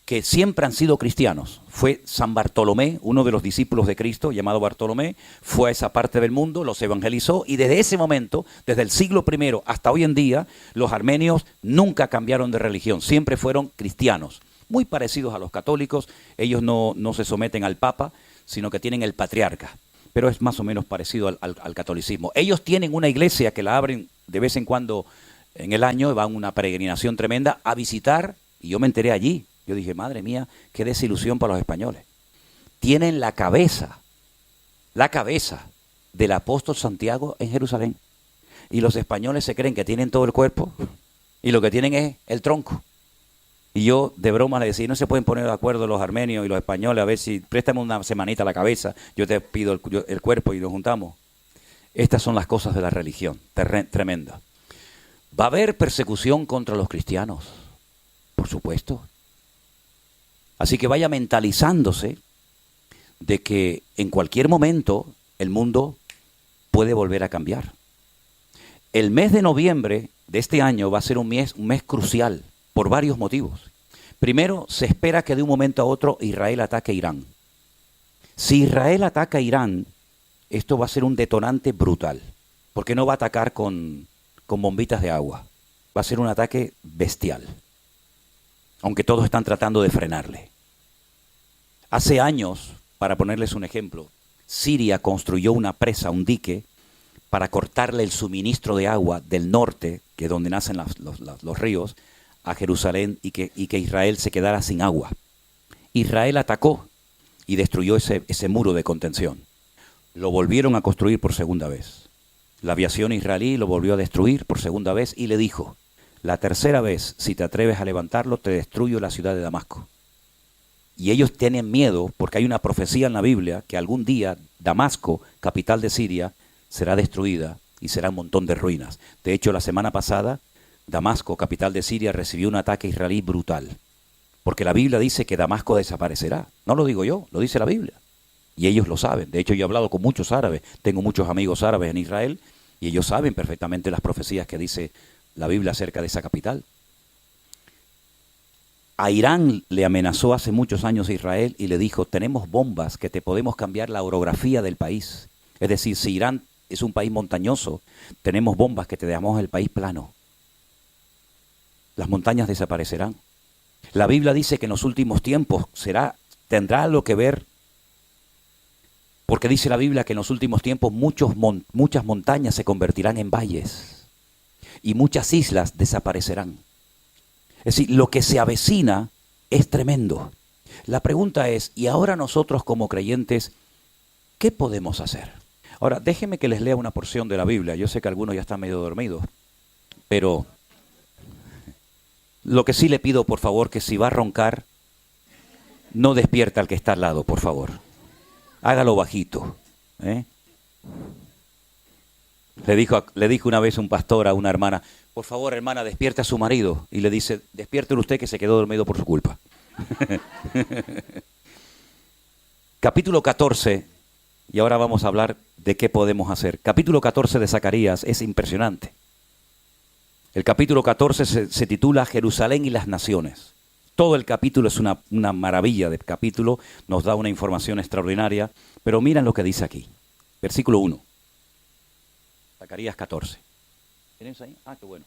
que siempre han sido cristianos. Fue San Bartolomé, uno de los discípulos de Cristo, llamado Bartolomé, fue a esa parte del mundo, los evangelizó, y desde ese momento, desde el siglo I hasta hoy en día, los armenios nunca cambiaron de religión, siempre fueron cristianos, muy parecidos a los católicos. Ellos no se someten al Papa, sino que tienen el patriarca, pero es más o menos parecido al catolicismo. Ellos tienen una iglesia que la abren de vez en cuando en el año, van una peregrinación tremenda a visitar, y yo me enteré allí. Yo dije, madre mía, qué desilusión para los españoles. Tienen la cabeza del apóstol Santiago en Jerusalén. Y los españoles se creen que tienen todo el cuerpo y lo que tienen es el tronco. Y yo de broma le decía, no se pueden poner de acuerdo los armenios y los españoles, a ver si préstame una semanita la cabeza, yo te pido el cuerpo y lo juntamos. Estas son las cosas de la religión, tremenda. ¿Va a haber persecución contra los cristianos? Por supuesto. Así que vaya mentalizándose de que en cualquier momento el mundo puede volver a cambiar. El mes de noviembre de este año va a ser un mes crucial por varios motivos. Primero, se espera que de un momento a otro Israel ataque a Irán. Si Israel ataca a Irán, esto va a ser un detonante brutal, porque no va a atacar con bombitas de agua. Va a ser un ataque bestial, aunque todos están tratando de frenarle. Hace años, para ponerles un ejemplo, Siria construyó una presa, un dique, para cortarle el suministro de agua del norte, que es donde nacen los ríos, a Jerusalén, y que Israel se quedara sin agua. Israel atacó y destruyó ese muro de contención. Lo volvieron a construir por segunda vez. La aviación israelí lo volvió a destruir por segunda vez y le dijo, la tercera vez, si te atreves a levantarlo, te destruyo la ciudad de Damasco. Y ellos tienen miedo porque hay una profecía en la Biblia que algún día Damasco, capital de Siria, será destruida y será un montón de ruinas. De hecho, la semana pasada, Damasco, capital de Siria, recibió un ataque israelí brutal. Porque la Biblia dice que Damasco desaparecerá. No lo digo yo, lo dice la Biblia. Y ellos lo saben. De hecho, yo he hablado con muchos árabes. Tengo muchos amigos árabes en Israel y ellos saben perfectamente las profecías que dice la Biblia acerca de esa capital. A Irán le amenazó hace muchos años a Israel y le dijo, tenemos bombas que te podemos cambiar la orografía del país. Es decir, si Irán es un país montañoso, tenemos bombas que te dejamos el país plano. Las montañas desaparecerán. La Biblia dice que en los últimos tiempos tendrá algo que ver, porque dice la Biblia que en los últimos tiempos muchas montañas se convertirán en valles y muchas islas desaparecerán. Es decir, lo que se avecina es tremendo. La pregunta es, ¿y ahora nosotros como creyentes, qué podemos hacer? Ahora, déjenme que les lea una porción de la Biblia. Yo sé que algunos ya están medio dormidos, pero lo que sí le pido, por favor, que si va a roncar, no despierta al que está al lado, por favor. Hágalo bajito. Le dijo una vez un pastor a una hermana, por favor, hermana, despierte a su marido. Y le dice, despiértelo usted que se quedó dormido por su culpa. Capítulo 14, y ahora vamos a hablar de qué podemos hacer. Capítulo 14 de Zacarías es impresionante. El capítulo 14 se titula Jerusalén y las naciones. Todo el capítulo es una maravilla de capítulo, nos da una información extraordinaria, pero miren lo que dice aquí. Versículo 1. Zacarías 14. ¿Tienes ahí? Ah, qué bueno.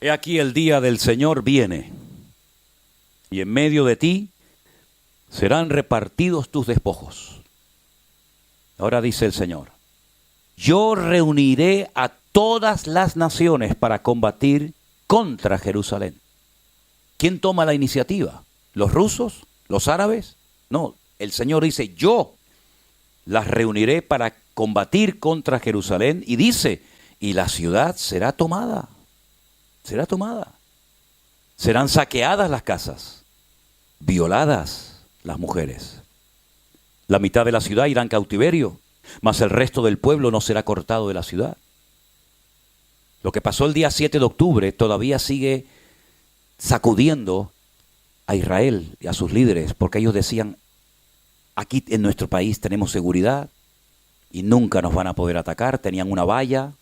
He aquí el día del Señor viene, y en medio de ti serán repartidos tus despojos. Ahora dice el Señor, yo reuniré a todas las naciones para combatir contra Jerusalén. ¿Quién toma la iniciativa? ¿Los rusos? ¿Los árabes? No, el Señor dice, yo las reuniré para combatir contra Jerusalén, y dice, y la ciudad será tomada, será tomada. Serán saqueadas las casas, violadas las mujeres. La mitad de la ciudad irá en cautiverio, mas el resto del pueblo no será cortado de la ciudad. Lo que pasó el día 7 de octubre todavía sigue sacudiendo a Israel y a sus líderes, porque ellos decían, aquí en nuestro país tenemos seguridad y nunca nos van a poder atacar. Tenían una valla,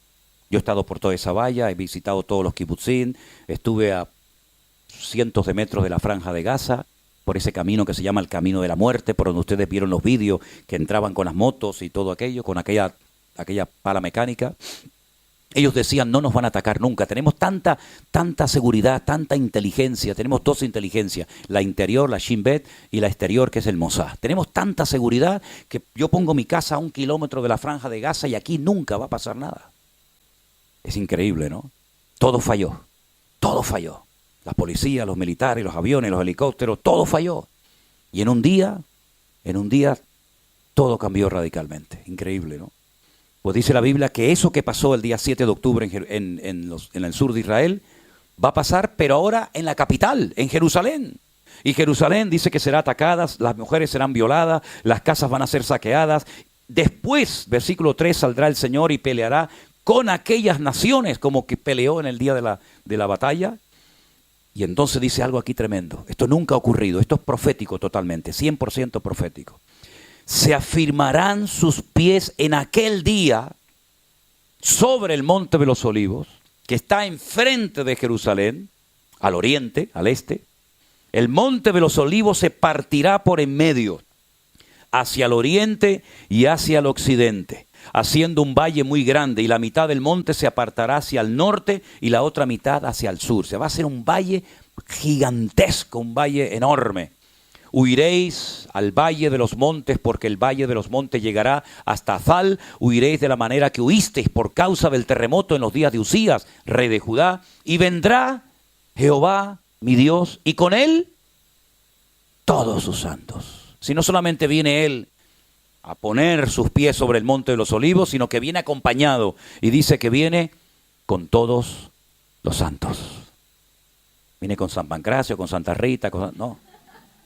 yo he estado por toda esa valla, he visitado todos los kibutzim, estuve a cientos de metros de la franja de Gaza, por ese camino que se llama el camino de la muerte, por donde ustedes vieron los vídeos que entraban con las motos y todo aquello, con aquella pala mecánica. Ellos decían, no nos van a atacar nunca, tenemos tanta seguridad, tanta inteligencia, tenemos dos inteligencias, la interior, la Shin Bet, y la exterior, que es el Mossad. Tenemos tanta seguridad que yo pongo mi casa a 1 kilómetro de la franja de Gaza y aquí nunca va a pasar nada. Es increíble, ¿no? Todo falló, todo falló. La policía, los militares, los aviones, los helicópteros, todo falló. Y en un día, todo cambió radicalmente. Increíble, ¿no? Pues dice la Biblia que eso que pasó el día 7 de octubre en el sur de Israel, va a pasar, pero ahora en la capital, en Jerusalén. Y Jerusalén dice que será atacada, las mujeres serán violadas, las casas van a ser saqueadas. Después, versículo 3, saldrá el Señor y peleará con aquellas naciones como que peleó en el día de la batalla. Y entonces dice algo aquí tremendo. Esto nunca ha ocurrido, esto es profético totalmente, 100% profético. Se afirmarán sus pies en aquel día sobre el monte de los olivos, que está enfrente de Jerusalén, al oriente, al este. El monte de los olivos se partirá por en medio, hacia el oriente y hacia el occidente, haciendo un valle muy grande, y la mitad del monte se apartará hacia el norte y la otra mitad hacia el sur. Se va a hacer un valle gigantesco, un valle enorme. Huiréis al valle de los montes, porque el valle de los montes llegará hasta Azal. Huiréis de la manera que huisteis por causa del terremoto en los días de Usías, rey de Judá. Y vendrá Jehová, mi Dios, y con él todos sus santos. Si no solamente viene él a poner sus pies sobre el monte de los olivos, sino que viene acompañado, y dice que viene con todos los santos. Viene con San Pancracio, con Santa Rita, no.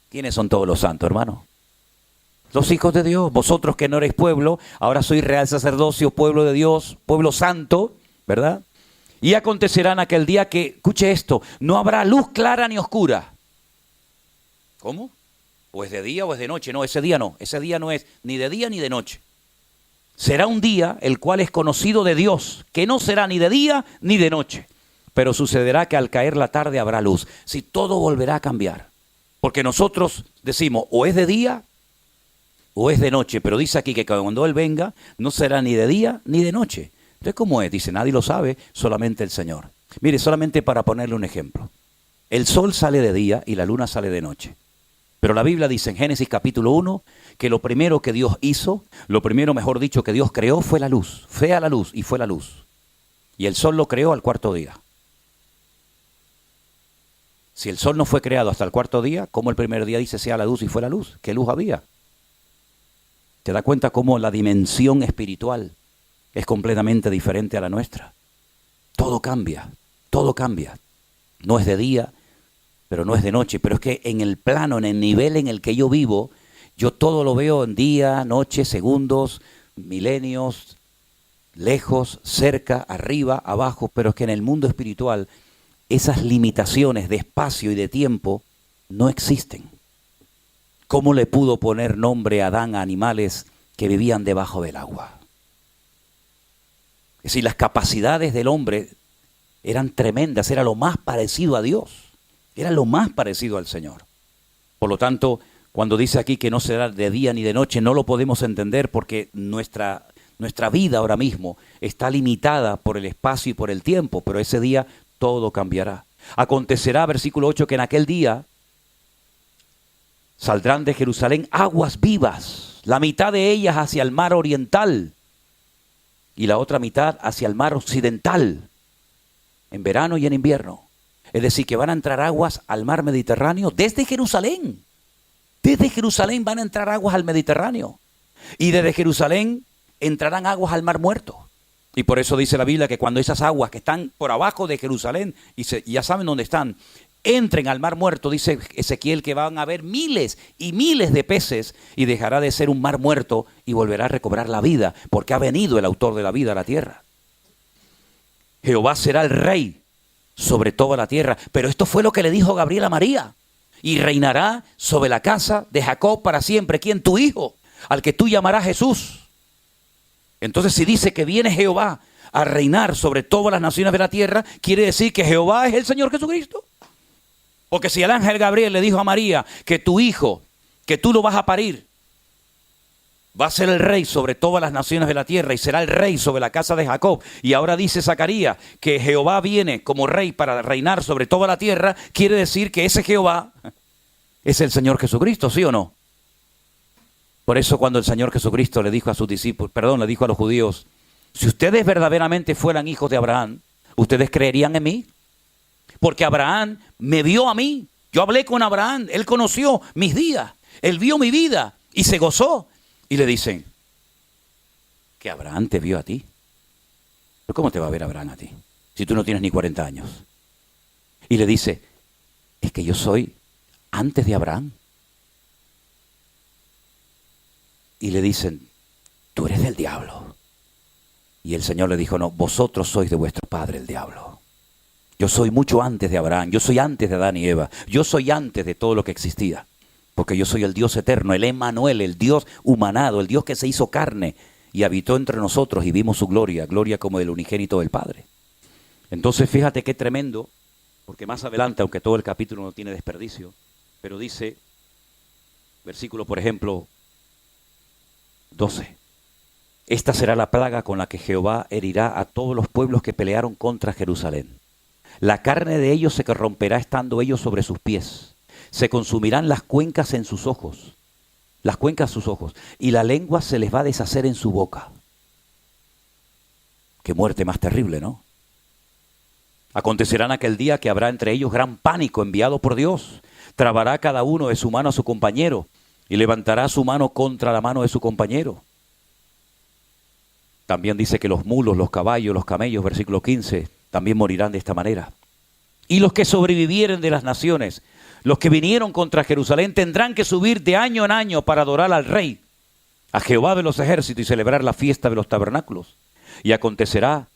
¿Quiénes son todos los santos, hermano? Los hijos de Dios. Vosotros que no eres pueblo, ahora sois real sacerdocio, pueblo de Dios, pueblo santo, ¿verdad? Y acontecerá en aquel día que, escuche esto, no habrá luz clara ni oscura. ¿Cómo? ¿O es de día o es de noche? No, ese día no es ni de día ni de noche. Será un día el cual es conocido de Dios, que no será ni de día ni de noche. Pero sucederá que al caer la tarde habrá luz. Si todo volverá a cambiar. Porque nosotros decimos, o es de día o es de noche. Pero dice aquí que cuando Él venga, no será ni de día ni de noche. Entonces, ¿cómo es? Dice, nadie lo sabe, solamente el Señor. Mire, solamente para ponerle un ejemplo. El sol sale de día y la luna sale de noche. Pero la Biblia dice en Génesis capítulo 1 que lo primero que Dios hizo, lo primero, mejor dicho, que Dios creó fue la luz. Fue a la luz y fue la luz. Y el sol lo creó al cuarto día. Si el sol no fue creado hasta el cuarto día, ¿cómo el primer día dice sea la luz y fue la luz? ¿Qué luz había? ¿Te das cuenta cómo la dimensión espiritual es completamente diferente a la nuestra? Todo cambia, todo cambia. No es de día, pero no es de noche. Pero es que en el plano, en el nivel en el que yo vivo, yo todo lo veo en día, noche, segundos, milenios, lejos, cerca, arriba, abajo. Pero es que en el mundo espiritual esas limitaciones de espacio y de tiempo no existen. ¿Cómo le pudo poner nombre a Adán a animales que vivían debajo del agua? Es decir, las capacidades del hombre eran tremendas, era lo más parecido a Dios, era lo más parecido al Señor. Por lo tanto, cuando dice aquí que no será de día ni de noche, no lo podemos entender porque nuestra vida ahora mismo está limitada por el espacio y por el tiempo, pero ese día todo cambiará. Acontecerá, versículo 8, que en aquel día saldrán de Jerusalén aguas vivas, la mitad de ellas hacia el mar oriental y la otra mitad hacia el mar occidental, en verano y en invierno. Es decir, que van a entrar aguas al mar Mediterráneo desde Jerusalén. Desde Jerusalén van a entrar aguas al Mediterráneo. Y desde Jerusalén entrarán aguas al Mar Muerto. Y por eso dice la Biblia que cuando esas aguas que están por abajo de Jerusalén, y ya saben dónde están, entren al Mar Muerto, dice Ezequiel que van a haber miles y miles de peces y dejará de ser un mar muerto y volverá a recobrar la vida, porque ha venido el autor de la vida a la tierra. Jehová será el rey sobre toda la tierra. Pero esto fue lo que le dijo Gabriel a María. Y reinará sobre la casa de Jacob para siempre. ¿Quién? Tu hijo, al que tú llamarás Jesús. Entonces, si dice que viene Jehová a reinar sobre todas las naciones de la tierra, quiere decir que Jehová es el Señor Jesucristo. Porque si el ángel Gabriel le dijo a María que tu hijo, que tú lo vas a parir, va a ser el rey sobre todas las naciones de la tierra y será el rey sobre la casa de Jacob. Y ahora dice Zacarías que Jehová viene como rey para reinar sobre toda la tierra. Quiere decir que ese Jehová es el Señor Jesucristo, ¿sí o no? Por eso cuando el Señor Jesucristo le dijo a sus discípulos, le dijo a los judíos, si ustedes verdaderamente fueran hijos de Abraham, ¿ustedes creerían en mí? Porque Abraham me vio a mí. Yo hablé con Abraham, él conoció mis días, él vio mi vida y se gozó. Y le dicen, que Abraham te vio a ti. ¿Pero cómo te va a ver Abraham a ti? Si tú no tienes ni 40 años. Y le dice, es que yo soy antes de Abraham. Y le dicen, tú eres del diablo. Y el Señor le dijo, no, vosotros sois de vuestro padre el diablo. Yo soy mucho antes de Abraham, yo soy antes de Adán y Eva, yo soy antes de todo lo que existía. Porque yo soy el Dios eterno, el Emmanuel, el Dios humanado, el Dios que se hizo carne y habitó entre nosotros y vimos su gloria, gloria como del unigénito del Padre. Entonces fíjate qué tremendo, porque más adelante, aunque todo el capítulo no tiene desperdicio, pero dice, versículo por ejemplo 12, esta será la plaga con la que Jehová herirá a todos los pueblos que pelearon contra Jerusalén. La carne de ellos se corromperá estando ellos sobre sus pies. Se consumirán las cuencas en sus ojos, y la lengua se les va a deshacer en su boca. Qué muerte más terrible, ¿no? Acontecerá en aquel día que habrá entre ellos gran pánico enviado por Dios. Trabará cada uno de su mano a su compañero y levantará su mano contra la mano de su compañero. También dice que los mulos, los caballos, los camellos, versículo 15, también morirán de esta manera. Y los que sobrevivieren de las naciones, los que vinieron contra Jerusalén, tendrán que subir de año en año para adorar al Rey, a Jehová de los ejércitos, y celebrar la fiesta de los tabernáculos. Y acontecerá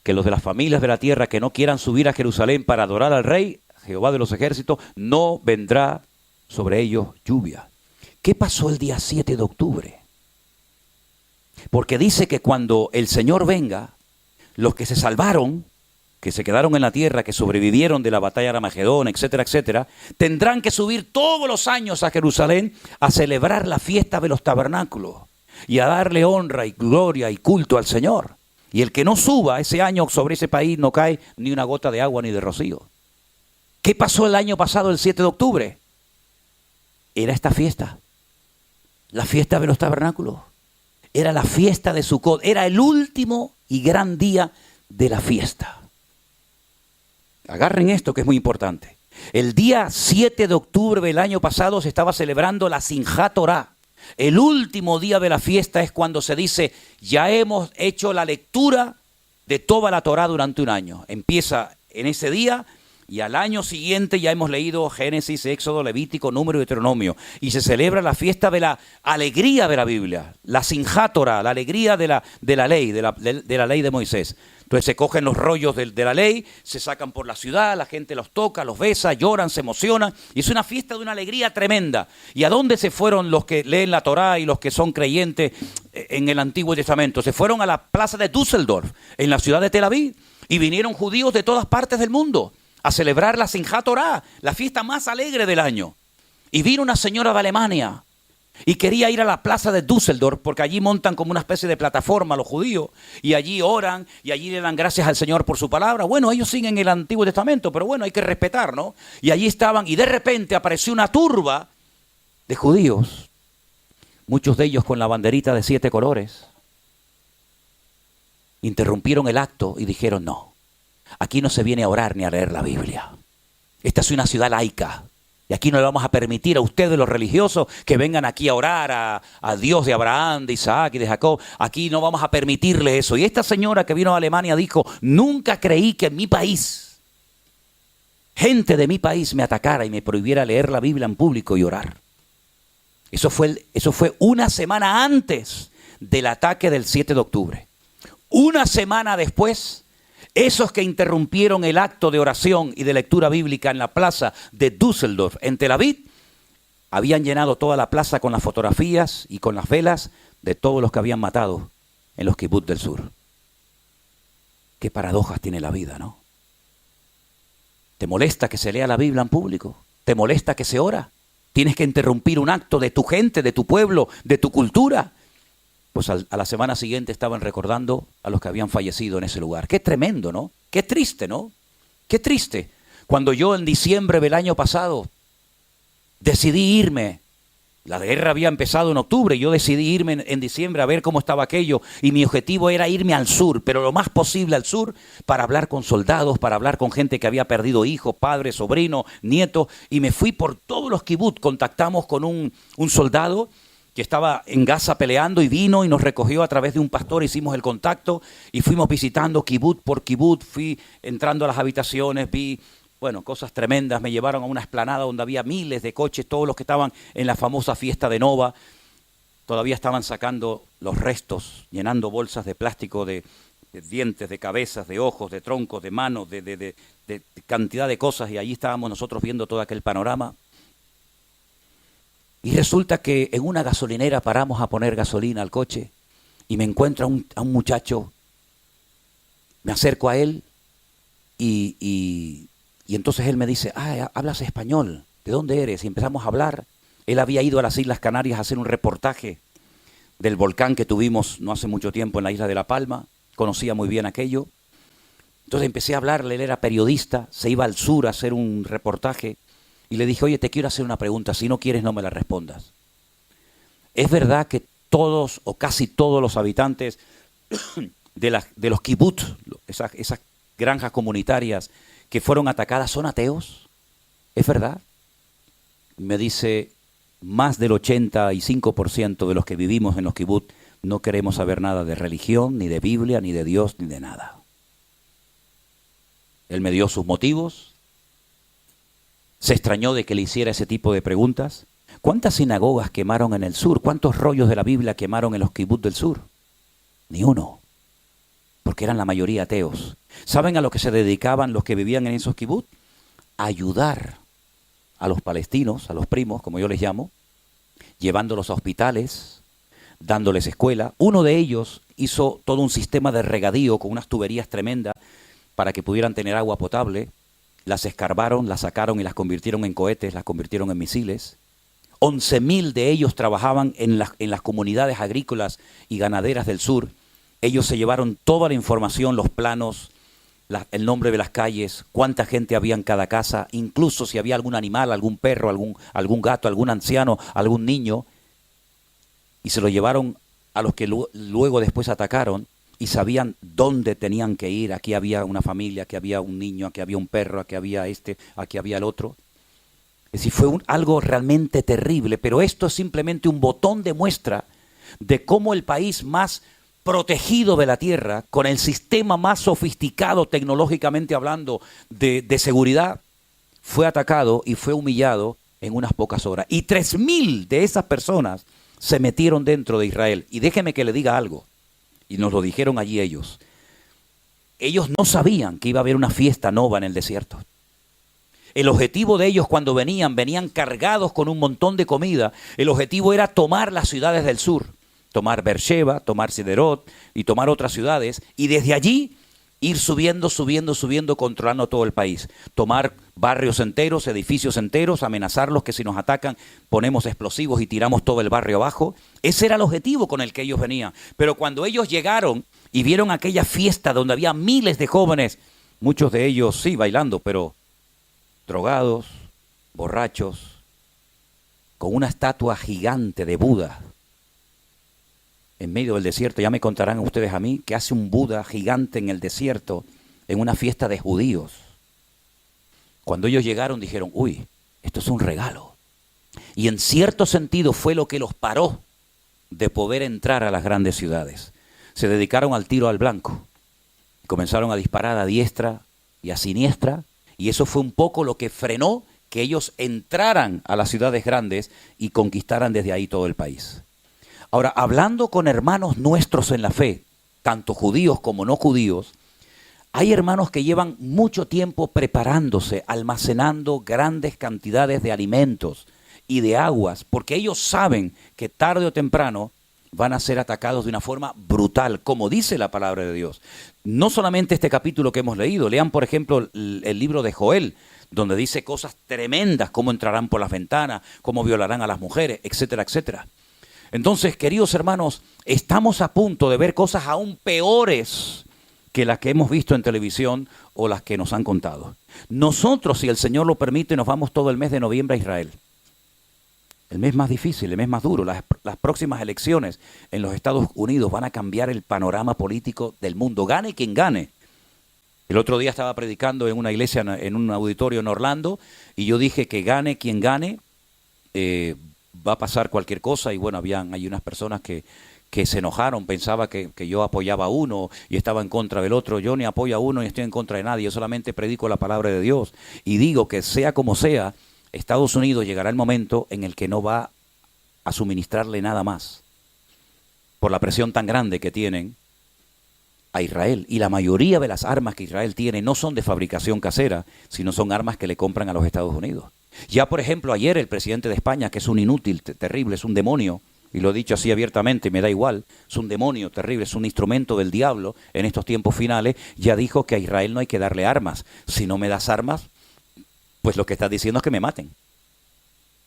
que los de las familias de la tierra que no quieran subir a Jerusalén para adorar al Rey, Jehová de los ejércitos, no vendrá sobre ellos lluvia. ¿Qué pasó el día 7 de octubre? Porque dice que cuando el Señor venga, los que se salvaron, que se quedaron en la tierra, que sobrevivieron de la batalla de Armagedón, etcétera, etcétera, tendrán que subir todos los años a Jerusalén a celebrar la fiesta de los tabernáculos y a darle honra y gloria y culto al Señor. Y el que no suba ese año sobre ese país no cae ni una gota de agua ni de rocío. ¿Qué pasó el año pasado, el 7 de octubre? Era esta fiesta, la fiesta de los tabernáculos. Era la fiesta de Sucot, era el último y gran día de la fiesta. Agarren esto que es muy importante. El día 7 de octubre del año pasado se estaba celebrando la Simchat Torah. El último día de la fiesta es cuando se dice, ya hemos hecho la lectura de toda la Torah durante un año. Empieza en ese día y al año siguiente ya hemos leído Génesis, Éxodo, Levítico, Número y Deuteronomio. Y se celebra la fiesta de la alegría de la Biblia, la Simchat Torah, la alegría de la ley, de la ley de Moisés. Entonces se cogen los rollos de la ley, se sacan por la ciudad, la gente los toca, los besa, lloran, se emocionan. Y es una fiesta de una alegría tremenda. ¿Y a dónde se fueron los que leen la Torá y los que son creyentes en el Antiguo Testamento? Se fueron a la plaza de Düsseldorf, en la ciudad de Tel Aviv. Y vinieron judíos de todas partes del mundo a celebrar la Simchat Torah, la fiesta más alegre del año. Y vino una señora de Alemania y quería ir a la plaza de Düsseldorf porque allí montan como una especie de plataforma los judíos y allí oran y allí le dan gracias al Señor por su palabra. Bueno, ellos siguen el Antiguo Testamento, pero bueno, hay que respetar, ¿no? Y allí estaban y de repente apareció una turba de judíos, muchos de ellos con la banderita de 7 colores. interrumpieron el acto y dijeron: no, aquí no se viene a orar ni a leer la Biblia. Esta es una ciudad laica. Y aquí no le vamos a permitir a ustedes, los religiosos, que vengan aquí a orar a Dios de Abraham, de Isaac y de Jacob. Aquí no vamos a permitirle eso. Y esta señora que vino a Alemania dijo: nunca creí que en mi país, gente de mi país, me atacara y me prohibiera leer la Biblia en público y orar. Eso fue una semana antes del ataque del 7 de octubre. Una semana después, esos que interrumpieron el acto de oración y de lectura bíblica en la plaza de Düsseldorf, en Tel Aviv, habían llenado toda la plaza con las fotografías y con las velas de todos los que habían matado en los kibutz del sur. Qué paradojas tiene la vida, ¿no? ¿Te molesta que se lea la Biblia en público? ¿Te molesta que se ora? ¿Tienes que interrumpir un acto de tu gente, de tu pueblo, de tu cultura? Pues a la semana siguiente estaban recordando a los que habían fallecido en ese lugar. Qué tremendo, ¿no? Qué triste, ¿no? Qué triste. Cuando yo en diciembre del año pasado decidí irme, la guerra había empezado en octubre, yo decidí irme en diciembre a ver cómo estaba aquello, y mi objetivo era irme al sur, pero lo más posible al sur, para hablar con soldados, para hablar con gente que había perdido hijos, padres, sobrinos, nietos, y me fui por todos los kibutz. Contactamos con un soldado que estaba en Gaza peleando y vino y nos recogió a través de un pastor, hicimos el contacto y fuimos visitando kibutz por kibutz, fui entrando a las habitaciones, vi, bueno, cosas tremendas. Me llevaron a una explanada donde había miles de coches, todos los que estaban en la famosa fiesta de Nova, todavía estaban sacando los restos, llenando bolsas de plástico de dientes, de cabezas, de ojos, de troncos, de manos, de cantidad de cosas, y allí estábamos nosotros viendo todo aquel panorama. Y resulta que en una gasolinera paramos a poner gasolina al coche y me encuentro a un muchacho, me acerco a él y entonces él me dice: hablas español, ¿de dónde eres? Y empezamos a hablar. Él había ido a las Islas Canarias a hacer un reportaje del volcán que tuvimos no hace mucho tiempo en la isla de La Palma, conocía muy bien aquello. Entonces empecé a hablarle, él era periodista, se iba al sur a hacer un reportaje. Y le dije: oye, te quiero hacer una pregunta, si no quieres no me la respondas. ¿Es verdad que todos o casi todos los habitantes de los kibutz, esas granjas comunitarias que fueron atacadas, son ateos? ¿Es verdad? Me dice: más del 85% de los que vivimos en los kibutz no queremos saber nada de religión, ni de Biblia, ni de Dios, ni de nada. Él me dio sus motivos. Se extrañó de que le hiciera ese tipo de preguntas. ¿Cuántas sinagogas quemaron en el sur? ¿Cuántos rollos de la Biblia quemaron en los kibutz del sur? Ni uno, porque eran la mayoría ateos. ¿Saben a lo que se dedicaban los que vivían en esos kibutz? A ayudar a los palestinos, a los primos, como yo les llamo, llevándolos a hospitales, dándoles escuela. Uno de ellos hizo todo un sistema de regadío con unas tuberías tremendas para que pudieran tener agua potable. Las escarbaron, las sacaron y las convirtieron en cohetes, las convirtieron en misiles. 11.000 de ellos trabajaban en las comunidades agrícolas y ganaderas del sur. Ellos se llevaron toda la información, los planos, el nombre de las calles, cuánta gente había en cada casa, incluso si había algún animal, algún perro, algún gato, algún anciano, algún niño. Y se lo llevaron a los que luego después atacaron. Y sabían dónde tenían que ir. Aquí había una familia, aquí había un niño, aquí había un perro, aquí había aquí había el otro. Es decir, fue algo realmente terrible, pero esto es simplemente un botón de muestra de cómo el país más protegido de la tierra, con el sistema más sofisticado tecnológicamente hablando de seguridad, fue atacado y fue humillado en unas pocas horas. Y 3.000 de esas personas se metieron dentro de Israel. Y déjeme que le diga algo. Y nos lo dijeron allí ellos. Ellos no sabían que iba a haber una fiesta nova en el desierto. El objetivo de ellos cuando venían cargados con un montón de comida. El objetivo era tomar las ciudades del sur. Tomar Beersheba, tomar Siderot y tomar otras ciudades. Y desde allí ir subiendo, controlando todo el país. Tomar barrios enteros, edificios enteros, amenazarlos que si nos atacan ponemos explosivos y tiramos todo el barrio abajo. Ese era el objetivo con el que ellos venían. Pero cuando ellos llegaron y vieron aquella fiesta donde había miles de jóvenes, muchos de ellos sí bailando, pero drogados, borrachos, con una estatua gigante de Buda, en medio del desierto. Ya me contarán ustedes a mí qué hace un Buda gigante en el desierto en una fiesta de judíos. Cuando ellos llegaron dijeron, uy, esto es un regalo. Y en cierto sentido fue lo que los paró de poder entrar a las grandes ciudades. Se dedicaron al tiro al blanco. Comenzaron a disparar a diestra y a siniestra. Y eso fue un poco lo que frenó que ellos entraran a las ciudades grandes y conquistaran desde ahí todo el país. Ahora, hablando con hermanos nuestros en la fe, tanto judíos como no judíos, hay hermanos que llevan mucho tiempo preparándose, almacenando grandes cantidades de alimentos y de aguas, porque ellos saben que tarde o temprano van a ser atacados de una forma brutal, como dice la palabra de Dios. No solamente este capítulo que hemos leído, lean por ejemplo el libro de Joel, donde dice cosas tremendas, cómo entrarán por las ventanas, cómo violarán a las mujeres, etcétera, etcétera. Entonces, queridos hermanos, estamos a punto de ver cosas aún peores que las que hemos visto en televisión o las que nos han contado. Nosotros, si el Señor lo permite, nos vamos todo el mes de noviembre a Israel. El mes más difícil, el mes más duro. Las próximas elecciones en los Estados Unidos van a cambiar el panorama político del mundo. Gane quien gane. El otro día estaba predicando en una iglesia, en un auditorio en Orlando, y yo dije que gane quien gane, va a pasar cualquier cosa. Y bueno, hay unas personas que se enojaron, pensaba que yo apoyaba a uno y estaba en contra del otro. Yo ni apoyo a uno ni estoy en contra de nadie, yo solamente predico la palabra de Dios. Y digo que sea como sea, Estados Unidos llegará el momento en el que no va a suministrarle nada más por la presión tan grande que tienen a Israel. Y la mayoría de las armas que Israel tiene no son de fabricación casera, sino son armas que le compran a los Estados Unidos. Ya por ejemplo ayer el presidente de España, que es un inútil terrible, es un demonio, y lo he dicho así abiertamente, me da igual, es un demonio terrible, es un instrumento del diablo en estos tiempos finales, ya dijo que a Israel no hay que darle armas. Si no me das armas, pues lo que estás diciendo es que me maten.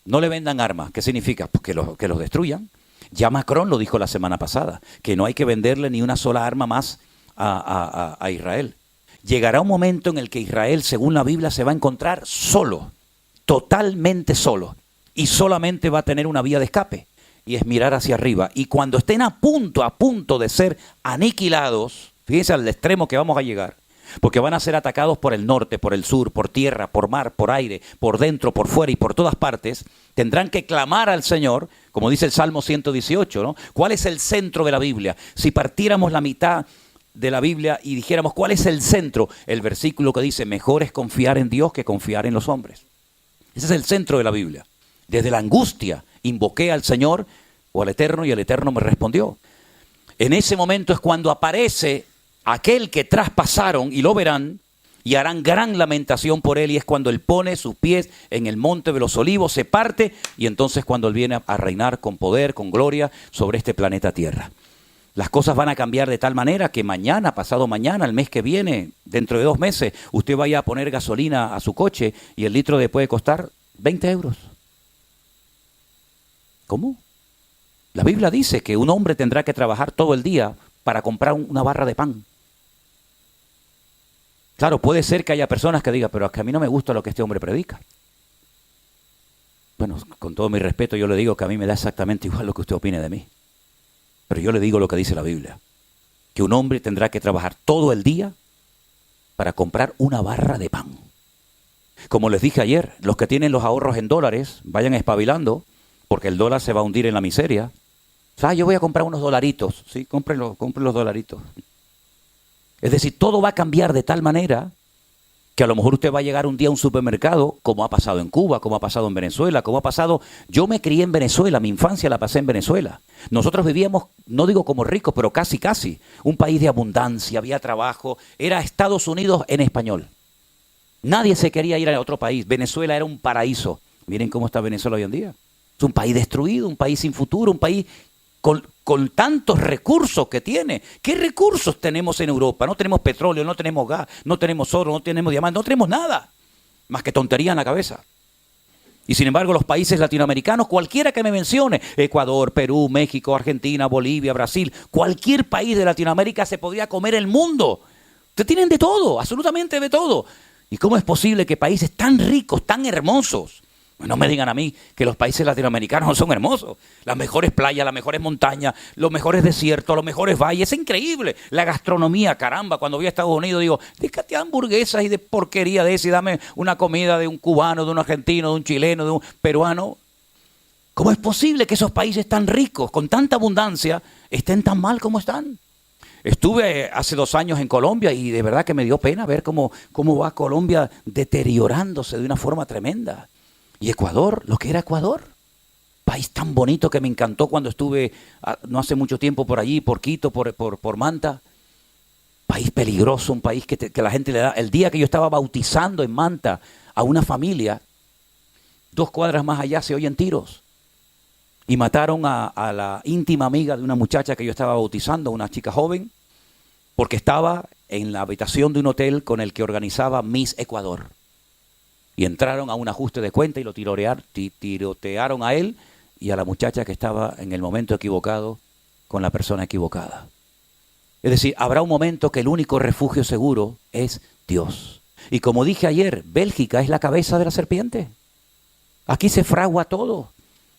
No le vendan armas. ¿Qué significa? Pues que los destruyan. Ya Macron lo dijo la semana pasada, que no hay que venderle ni una sola arma más a Israel. Llegará un momento en el que Israel, según la Biblia, se va a encontrar solo, totalmente solo, y solamente va a tener una vía de escape, y es mirar hacia arriba. Y cuando estén a punto de ser aniquilados, fíjense al extremo que vamos a llegar, porque van a ser atacados por el norte, por el sur, por tierra, por mar, por aire, por dentro, por fuera y por todas partes, tendrán que clamar al Señor, como dice el Salmo 118, ¿no? ¿Cuál es el centro de la Biblia? Si partiéramos la mitad de la Biblia y dijéramos, ¿cuál es el centro? El versículo que dice, mejor es confiar en Dios que confiar en los hombres. Ese es el centro de la Biblia. Desde la angustia invoqué al Señor o al Eterno y el Eterno me respondió. En ese momento es cuando aparece aquel que traspasaron y lo verán y harán gran lamentación por él, y es cuando él pone sus pies en el monte de los olivos, se parte, y entonces cuando él viene a reinar con poder, con gloria sobre este planeta Tierra. Las cosas van a cambiar de tal manera que mañana, pasado mañana, el mes que viene, dentro de 2 meses, usted vaya a poner gasolina a su coche y el litro puede costar 20 euros. ¿Cómo? La Biblia dice que un hombre tendrá que trabajar todo el día para comprar una barra de pan. Claro, puede ser que haya personas que digan, pero es que a mí no me gusta lo que este hombre predica. Bueno, con todo mi respeto, yo le digo que a mí me da exactamente igual lo que usted opine de mí. Pero yo le digo lo que dice la Biblia, que un hombre tendrá que trabajar todo el día para comprar una barra de pan. Como les dije ayer, los que tienen los ahorros en dólares, vayan espabilando, porque el dólar se va a hundir en la miseria. O sea, yo voy a comprar unos dolaritos. Sí, compren los dolaritos. Es decir, todo va a cambiar de tal manera que a lo mejor usted va a llegar un día a un supermercado, como ha pasado en Cuba, como ha pasado en Venezuela, como ha pasado... Yo me crié en Venezuela, mi infancia la pasé en Venezuela. Nosotros vivíamos, no digo como ricos, pero casi, un país de abundancia, había trabajo, era Estados Unidos en español. Nadie se quería ir a otro país, Venezuela era un paraíso. Miren cómo está Venezuela hoy en día. Es un país destruido, un país sin futuro, un país con tantos recursos que tiene. ¿Qué recursos tenemos en Europa? No tenemos petróleo, no tenemos gas, no tenemos oro, no tenemos diamantes, no tenemos nada. Más que tontería en la cabeza. Y sin embargo los países latinoamericanos, cualquiera que me mencione, Ecuador, Perú, México, Argentina, Bolivia, Brasil, cualquier país de Latinoamérica se podría comer el mundo. Ustedes tienen de todo, absolutamente de todo. ¿Y cómo es posible que países tan ricos, tan hermosos, No me digan a mí que los países latinoamericanos no son hermosos. Las mejores playas, las mejores montañas, los mejores desiertos, los mejores valles. Es increíble. La gastronomía, caramba. Cuando voy a Estados Unidos digo, déjate hamburguesas y de porquería de eso y dame una comida de un cubano, de un argentino, de un chileno, de un peruano. ¿Cómo es posible que esos países tan ricos, con tanta abundancia, estén tan mal como están? Estuve hace 2 años en Colombia y de verdad que me dio pena ver cómo va Colombia deteriorándose de una forma tremenda. Y Ecuador, lo que era Ecuador, país tan bonito que me encantó cuando estuve no hace mucho tiempo por allí, por Quito, por Manta. País peligroso, un país que la gente le da. El día que yo estaba bautizando en Manta a una familia, 2 cuadras más allá se oyen tiros. Y mataron a la íntima amiga de una muchacha que yo estaba bautizando, una chica joven, porque estaba en la habitación de un hotel con el que organizaba Miss Ecuador. Y entraron a un ajuste de cuenta y lo tirotearon a él y a la muchacha que estaba en el momento equivocado con la persona equivocada. Es decir, habrá un momento que el único refugio seguro es Dios. Y como dije ayer, Bélgica es la cabeza de la serpiente. Aquí se fragua todo.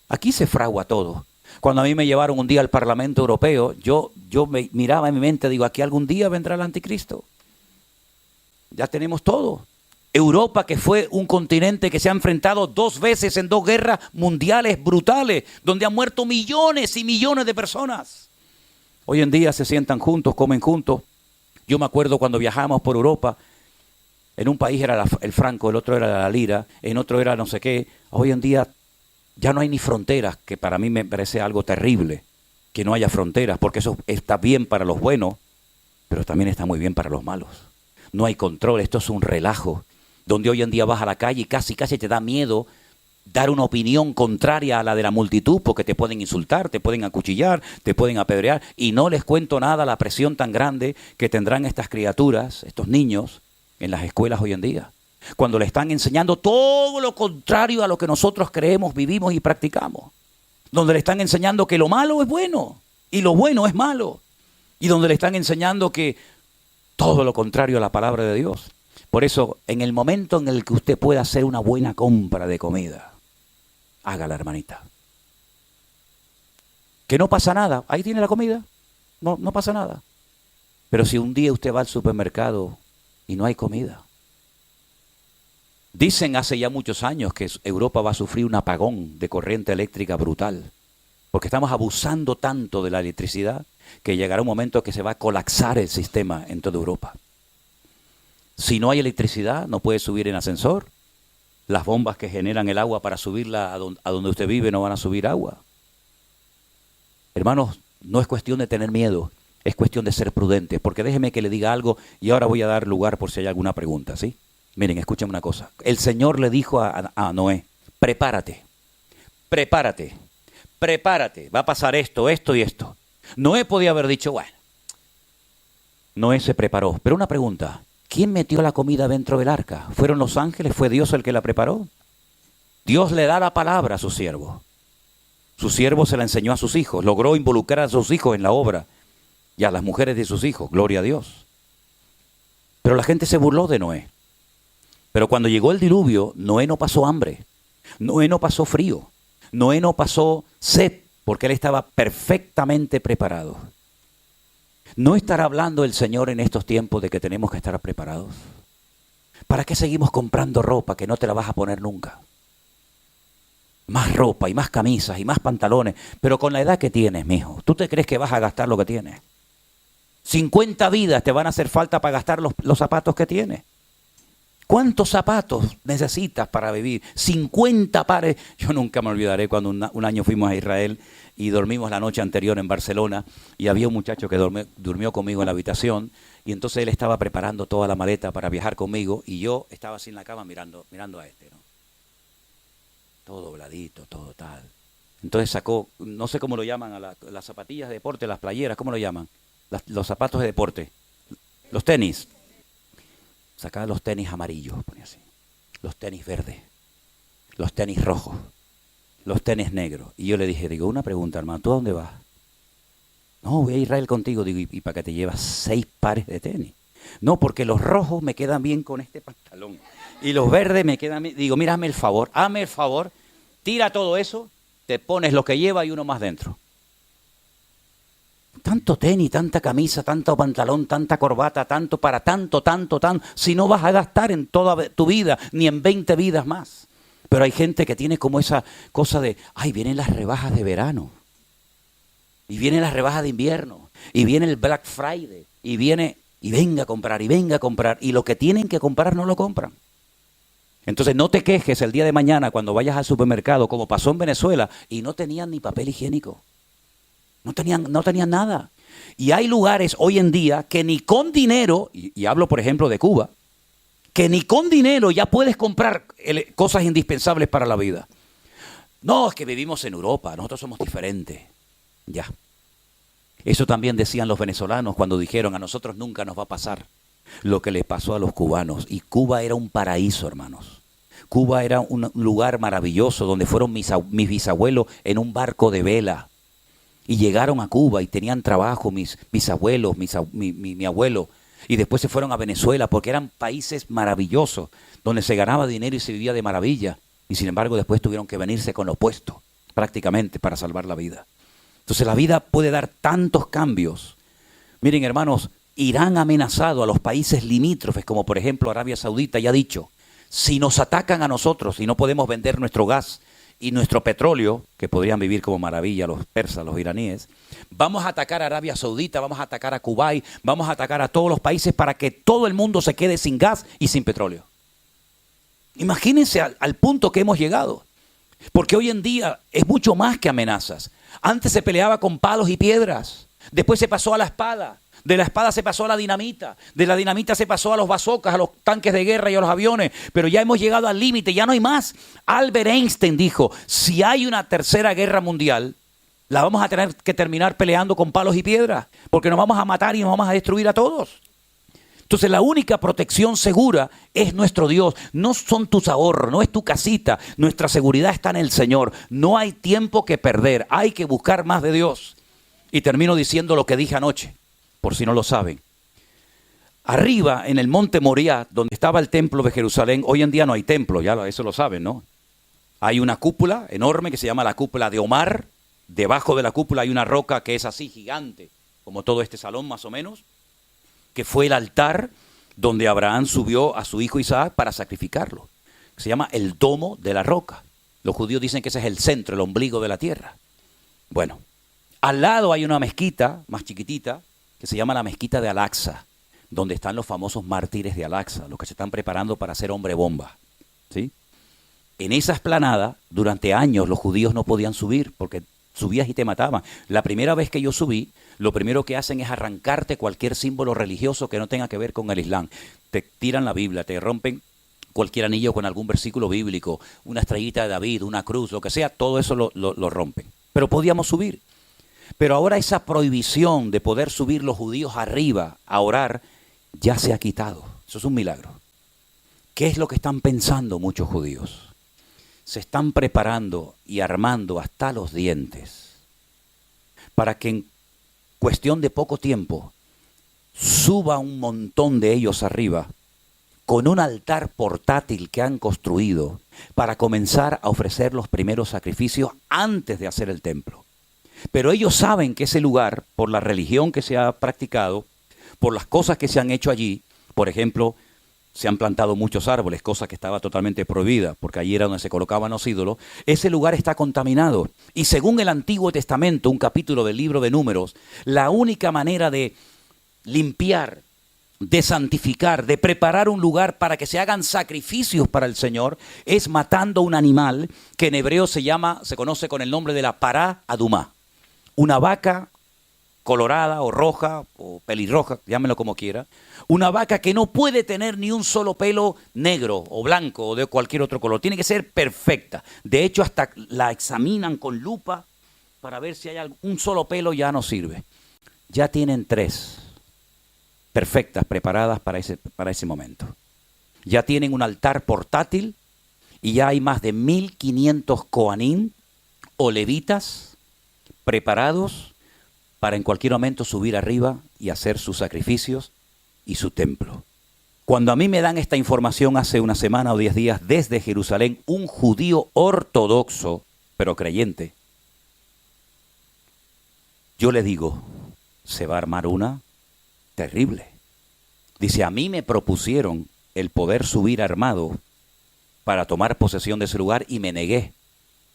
Aquí se fragua todo. Cuando a mí me llevaron un día al Parlamento Europeo, yo me miraba en mi mente, digo, aquí algún día vendrá el anticristo. Ya tenemos todo. Europa, que fue un continente que se ha enfrentado 2 veces en 2 guerras mundiales brutales, donde han muerto millones y millones de personas. Hoy en día se sientan juntos, comen juntos. Yo me acuerdo cuando viajamos por Europa, en un país era el franco, el otro era la lira, en otro era no sé qué. Hoy en día ya no hay ni fronteras, que para mí me parece algo terrible, que no haya fronteras, porque eso está bien para los buenos, pero también está muy bien para los malos. No hay control, esto es un relajo, donde hoy en día vas a la calle y casi te da miedo dar una opinión contraria a la de la multitud, porque te pueden insultar, te pueden acuchillar, te pueden apedrear, y no les cuento nada la presión tan grande que tendrán estas criaturas, estos niños, en las escuelas hoy en día, cuando le están enseñando todo lo contrario a lo que nosotros creemos, vivimos y practicamos, donde le están enseñando que lo malo es bueno y lo bueno es malo, y donde le están enseñando que todo lo contrario a la palabra de Dios. Por eso, en el momento en el que usted pueda hacer una buena compra de comida, hágala, hermanita. Que no pasa nada, ahí tiene la comida, no pasa nada. Pero si un día usted va al supermercado y no hay comida, dicen hace ya muchos años que Europa va a sufrir un apagón de corriente eléctrica brutal, porque estamos abusando tanto de la electricidad que llegará un momento que se va a colapsar el sistema en toda Europa. Si no hay electricidad, no puede subir en ascensor. Las bombas que generan el agua para subirla a donde usted vive no van a subir agua. Hermanos, no es cuestión de tener miedo, es cuestión de ser prudentes, porque déjeme que le diga algo y ahora voy a dar lugar por si hay alguna pregunta, ¿sí? Miren, escúchenme una cosa. El Señor le dijo a Noé, prepárate, va a pasar esto y esto. Noé podía haber dicho, bueno, Noé se preparó. Pero una pregunta, ¿quién metió la comida dentro del arca? ¿Fueron los ángeles? ¿Fue Dios el que la preparó? Dios le da la palabra a su siervo. Su siervo se la enseñó a sus hijos, logró involucrar a sus hijos en la obra y a las mujeres de sus hijos, gloria a Dios. Pero la gente se burló de Noé. Pero cuando llegó el diluvio, Noé no pasó hambre, Noé no pasó frío, Noé no pasó sed, porque él estaba perfectamente preparado. ¿No estará hablando el Señor en estos tiempos de que tenemos que estar preparados? ¿Para qué seguimos comprando ropa que no te la vas a poner nunca? Más ropa y más camisas y más pantalones, pero con la edad que tienes, mijo, ¿tú te crees que vas a gastar lo que tienes? 50 vidas te van a hacer falta para gastar los zapatos que tienes. ¿Cuántos zapatos necesitas para vivir? 50 pares. Yo nunca me olvidaré cuando un año fuimos a Israel y dormimos la noche anterior en Barcelona y había un muchacho que durmió conmigo en la habitación y entonces él estaba preparando toda la maleta para viajar conmigo y yo estaba así en la cama mirando a este, ¿no? Todo dobladito, todo tal. Entonces sacó, no sé cómo lo llaman, a las zapatillas de deporte, las playeras, ¿cómo lo llaman? Los zapatos de deporte, los tenis. Sacaba los tenis amarillos, ponía así, los tenis verdes, los tenis rojos, los tenis negros. Y yo le dije, una pregunta, hermano, ¿tú a dónde vas? No, voy a Israel contigo. Digo, ¿y para qué te llevas 6 pares de tenis? No, porque los rojos me quedan bien con este pantalón. Y los verdes me quedan, digo, mira, hazme el favor, tira todo eso, te pones lo que lleva y uno más dentro. Tanto tenis, tanta camisa, tanto pantalón, tanta corbata, tanto para tanto, si no vas a gastar en toda tu vida, ni en 20 vidas más. Pero hay gente que tiene como esa cosa de, ay, vienen las rebajas de verano, y vienen las rebajas de invierno, y viene el Black Friday, y venga a comprar, y lo que tienen que comprar no lo compran. Entonces no te quejes el día de mañana cuando vayas al supermercado, como pasó en Venezuela, y no tenían ni papel higiénico. No tenían nada. Y hay lugares hoy en día que ni con dinero, y hablo por ejemplo de Cuba, que ni con dinero ya puedes comprar cosas indispensables para la vida. No, es que vivimos en Europa, nosotros somos diferentes. Ya. Eso también decían los venezolanos cuando dijeron, a nosotros nunca nos va a pasar lo que les pasó a los cubanos. Y Cuba era un paraíso, hermanos. Cuba era un lugar maravilloso donde fueron mis bisabuelos en un barco de vela. Y llegaron a Cuba y tenían trabajo mis bisabuelos, mi abuelo. Y después se fueron a Venezuela porque eran países maravillosos, donde se ganaba dinero y se vivía de maravilla. Y sin embargo después tuvieron que venirse con lo opuesto, prácticamente, para salvar la vida. Entonces la vida puede dar tantos cambios. Miren, hermanos, Irán ha amenazado a los países limítrofes, como por ejemplo Arabia Saudita, y ha dicho, si nos atacan a nosotros y no podemos vender nuestro gas y nuestro petróleo, que podrían vivir como maravilla los persas, los iraníes, vamos a atacar a Arabia Saudita, vamos a atacar a Kuwait, vamos a atacar a todos los países para que todo el mundo se quede sin gas y sin petróleo. Imagínense al punto que hemos llegado. Porque hoy en día es mucho más que amenazas. Antes se peleaba con palos y piedras, después se pasó a la espada. De la espada se pasó a la dinamita, de la dinamita se pasó a los bazocas, a los tanques de guerra y a los aviones, pero ya hemos llegado al límite, ya no hay más. Albert Einstein dijo, si hay una tercera guerra mundial, la vamos a tener que terminar peleando con palos y piedras, porque nos vamos a matar y nos vamos a destruir a todos. Entonces la única protección segura es nuestro Dios, no son tus ahorros, no es tu casita, nuestra seguridad está en el Señor, no hay tiempo que perder, hay que buscar más de Dios. Y termino diciendo lo que dije anoche. Por si no lo saben. Arriba, en el monte Moriah, donde estaba el templo de Jerusalén, hoy en día no hay templo, ya eso lo saben, ¿no? Hay una cúpula enorme que se llama la cúpula de Omar. Debajo de la cúpula hay una roca que es así gigante, como todo este salón más o menos, que fue el altar donde Abraham subió a su hijo Isaac para sacrificarlo. Se llama el domo de la roca. Los judíos dicen que ese es el centro, el ombligo de la tierra. Bueno, al lado hay una mezquita más chiquitita, que se llama la mezquita de Al-Aqsa, donde están los famosos mártires de Al-Aqsa, los que se están preparando para ser hombre bomba, ¿sí? En esa explanada, durante años los judíos no podían subir, porque subías y te mataban. La primera vez que yo subí, lo primero que hacen es arrancarte cualquier símbolo religioso que no tenga que ver con el Islam. Te tiran la Biblia, te rompen cualquier anillo con algún versículo bíblico, una estrellita de David, una cruz, lo que sea, todo eso lo rompen. Pero podíamos subir. Pero ahora esa prohibición de poder subir los judíos arriba a orar ya se ha quitado. Eso es un milagro. ¿Qué es lo que están pensando muchos judíos? Se están preparando y armando hasta los dientes para que en cuestión de poco tiempo suba un montón de ellos arriba con un altar portátil que han construido para comenzar a ofrecer los primeros sacrificios antes de hacer el templo. Pero ellos saben que ese lugar, por la religión que se ha practicado, por las cosas que se han hecho allí, por ejemplo, se han plantado muchos árboles, cosa que estaba totalmente prohibida, porque allí era donde se colocaban los ídolos, ese lugar está contaminado. Y según el Antiguo Testamento, un capítulo del libro de Números, la única manera de limpiar, de santificar, de preparar un lugar para que se hagan sacrificios para el Señor, es matando un animal que en hebreo se conoce con el nombre de la pará adumá. Una vaca colorada o roja o pelirroja, llámenlo como quiera, una vaca que no puede tener ni un solo pelo negro o blanco o de cualquier otro color, tiene que ser perfecta. De hecho, hasta la examinan con lupa para ver si hay un solo pelo, ya no sirve. Ya tienen 3 perfectas, preparadas para ese momento. Ya tienen un altar portátil y ya hay más de 1500 coanín o levitas preparados para en cualquier momento subir arriba y hacer sus sacrificios y su templo. Cuando a mí me dan esta información hace una semana o 10 días desde Jerusalén, un judío ortodoxo, pero creyente, yo le digo, se va a armar una terrible. Dice, a mí me propusieron el poder subir armado para tomar posesión de ese lugar y me negué.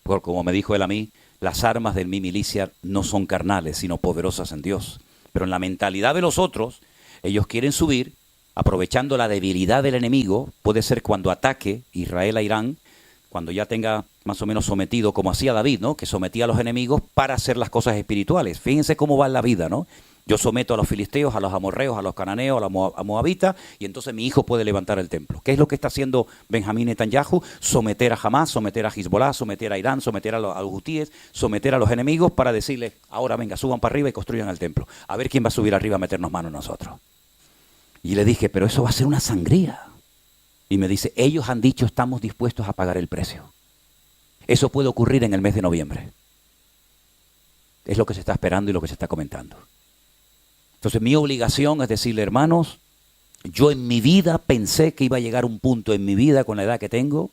Porque como me dijo él a mí, las armas de mi milicia no son carnales, sino poderosas en Dios. Pero en la mentalidad de los otros, ellos quieren subir, aprovechando la debilidad del enemigo, puede ser cuando ataque Israel a Irán, cuando ya tenga más o menos sometido, como hacía David, ¿no? Que sometía a los enemigos para hacer las cosas espirituales. Fíjense cómo va en la vida, ¿no? Yo someto a los filisteos, a los amorreos, a los cananeos, a los moabitas, y entonces mi hijo puede levantar el templo. ¿Qué es lo que está haciendo Benjamín Netanyahu? Someter a Hamás, someter a Hezbollah, someter a Irán, someter a los hutíes, someter a los enemigos para decirles, ahora venga, suban para arriba y construyan el templo. A ver quién va a subir arriba a meternos mano a nosotros. Y le dije, pero eso va a ser una sangría. Y me dice, ellos han dicho, estamos dispuestos a pagar el precio. Eso puede ocurrir en el mes de noviembre. Es lo que se está esperando y lo que se está comentando. Entonces mi obligación es decirle, hermanos, yo en mi vida pensé que iba a llegar un punto en mi vida con la edad que tengo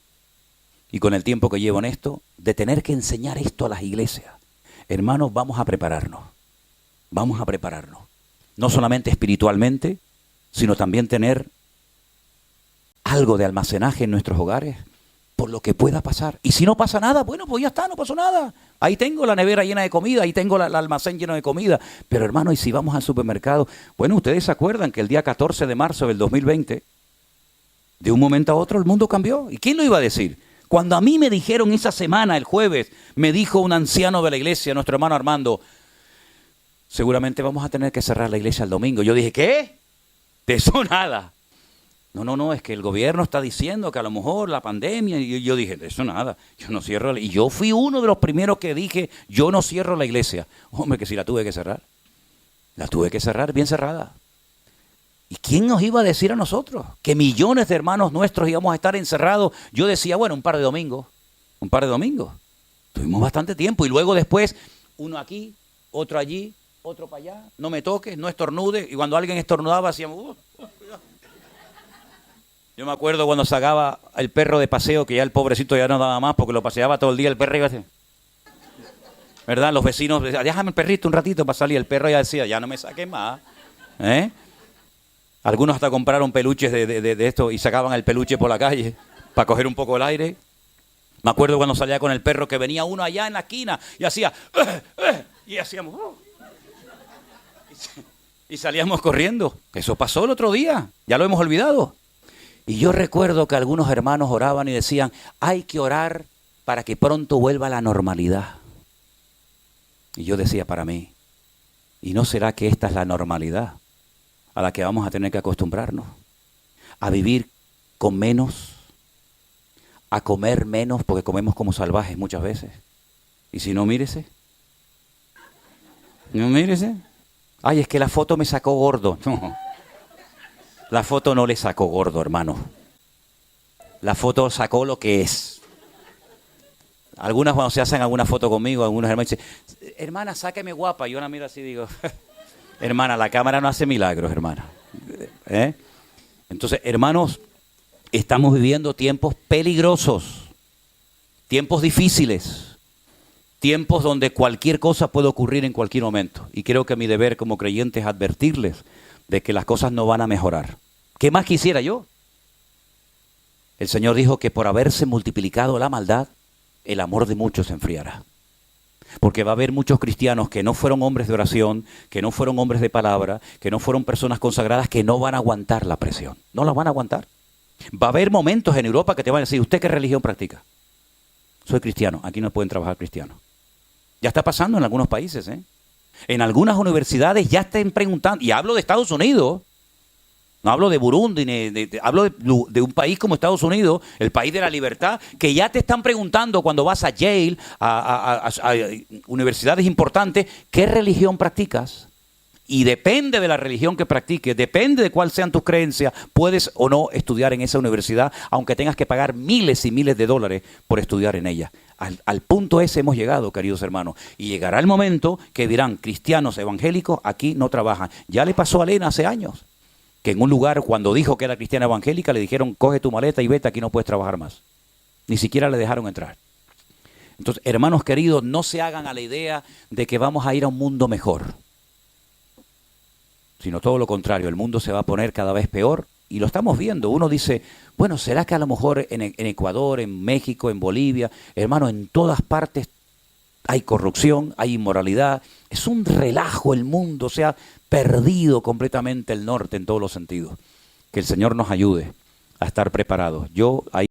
y con el tiempo que llevo en esto, de tener que enseñar esto a las iglesias. Hermanos, vamos a prepararnos. Vamos a prepararnos. No solamente espiritualmente, sino también tener algo de almacenaje en nuestros hogares por lo que pueda pasar. Y si no pasa nada, bueno, pues ya está, no pasó nada. Ahí tengo la nevera llena de comida, ahí tengo el almacén lleno de comida. Pero hermano, y si vamos al supermercado, bueno, ustedes se acuerdan que el día 14 de marzo del 2020, de un momento a otro el mundo cambió. ¿Y quién lo iba a decir? Cuando a mí me dijeron esa semana, el jueves, me dijo un anciano de la iglesia, nuestro hermano Armando, seguramente vamos a tener que cerrar la iglesia el domingo. Yo dije, ¿qué? De eso nada. No, es que el gobierno está diciendo que a lo mejor la pandemia, y yo dije, de eso nada, yo no cierro, y yo fui uno de los primeros que dije, yo no cierro la iglesia. Hombre, que si la tuve que cerrar, bien cerrada. ¿Y quién nos iba a decir a nosotros que millones de hermanos nuestros íbamos a estar encerrados? Yo decía, bueno, un par de domingos. Tuvimos bastante tiempo, y luego después, uno aquí, otro allí, otro para allá, no me toques, no estornudes, y cuando alguien estornudaba hacíamos... Yo me acuerdo cuando sacaba el perro de paseo, que ya el pobrecito ya no daba más porque lo paseaba todo el día, el perro iba así. ¿Verdad? Los vecinos decían, déjame el perrito un ratito para salir. El perro ya decía, ya no me saques más. Algunos hasta compraron peluches de esto y sacaban el peluche por la calle para coger un poco el aire. Me acuerdo cuando salía con el perro que venía uno allá en la esquina y hacía, y hacíamos, y salíamos corriendo. Eso pasó el otro día, ya lo hemos olvidado. Y yo recuerdo que algunos hermanos oraban y decían, hay que orar para que pronto vuelva la normalidad. Y yo decía para mí, ¿y no será que esta es la normalidad a la que vamos a tener que acostumbrarnos? A vivir con menos, a comer menos, porque comemos como salvajes muchas veces. Y si no, mírese. No, mírese. Ay, es que la foto me sacó gordo. No. La foto no le sacó gordo, hermano. La foto sacó lo que es. Algunas cuando se hacen alguna foto conmigo, algunos hermanos dicen, hermana, sáqueme guapa. Y yo la miro así y digo, hermana, la cámara no hace milagros, hermana. Entonces, hermanos, estamos viviendo tiempos peligrosos, tiempos difíciles, tiempos donde cualquier cosa puede ocurrir en cualquier momento. Y creo que mi deber como creyente es advertirles de que las cosas no van a mejorar. ¿Qué más quisiera yo? El Señor dijo que por haberse multiplicado la maldad, el amor de muchos se enfriará. Porque va a haber muchos cristianos que no fueron hombres de oración, que no fueron hombres de palabra, que no fueron personas consagradas, que no van a aguantar la presión. No la van a aguantar. Va a haber momentos en Europa que te van a decir, ¿usted qué religión practica? Soy cristiano, aquí no pueden trabajar cristianos. Ya está pasando en algunos países, En algunas universidades ya están preguntando, y hablo de Estados Unidos, no hablo de Burundi, hablo de un país como Estados Unidos, el país de la libertad, que ya te están preguntando cuando vas a Yale, a universidades importantes, ¿qué religión practicas? Y depende de la religión que practiques, depende de cuál sean tus creencias, puedes o no estudiar en esa universidad, aunque tengas que pagar miles y miles de dólares por estudiar en ella. Al punto ese hemos llegado, queridos hermanos. Y llegará el momento que dirán, cristianos evangélicos aquí no trabajan. Ya le pasó a Elena hace años, que en un lugar, cuando dijo que era cristiana evangélica, le dijeron, coge tu maleta y vete, aquí no puedes trabajar más. Ni siquiera le dejaron entrar. Entonces, hermanos queridos, no se hagan a la idea de que vamos a ir a un mundo mejor, sino todo lo contrario, el mundo se va a poner cada vez peor y lo estamos viendo. Uno dice, bueno, ¿será que a lo mejor en Ecuador, en México, en Bolivia, hermano, en todas partes hay corrupción, hay inmoralidad? Es un relajo el mundo, se ha perdido completamente el norte en todos los sentidos. Que el Señor nos ayude a estar preparados. Yo ahí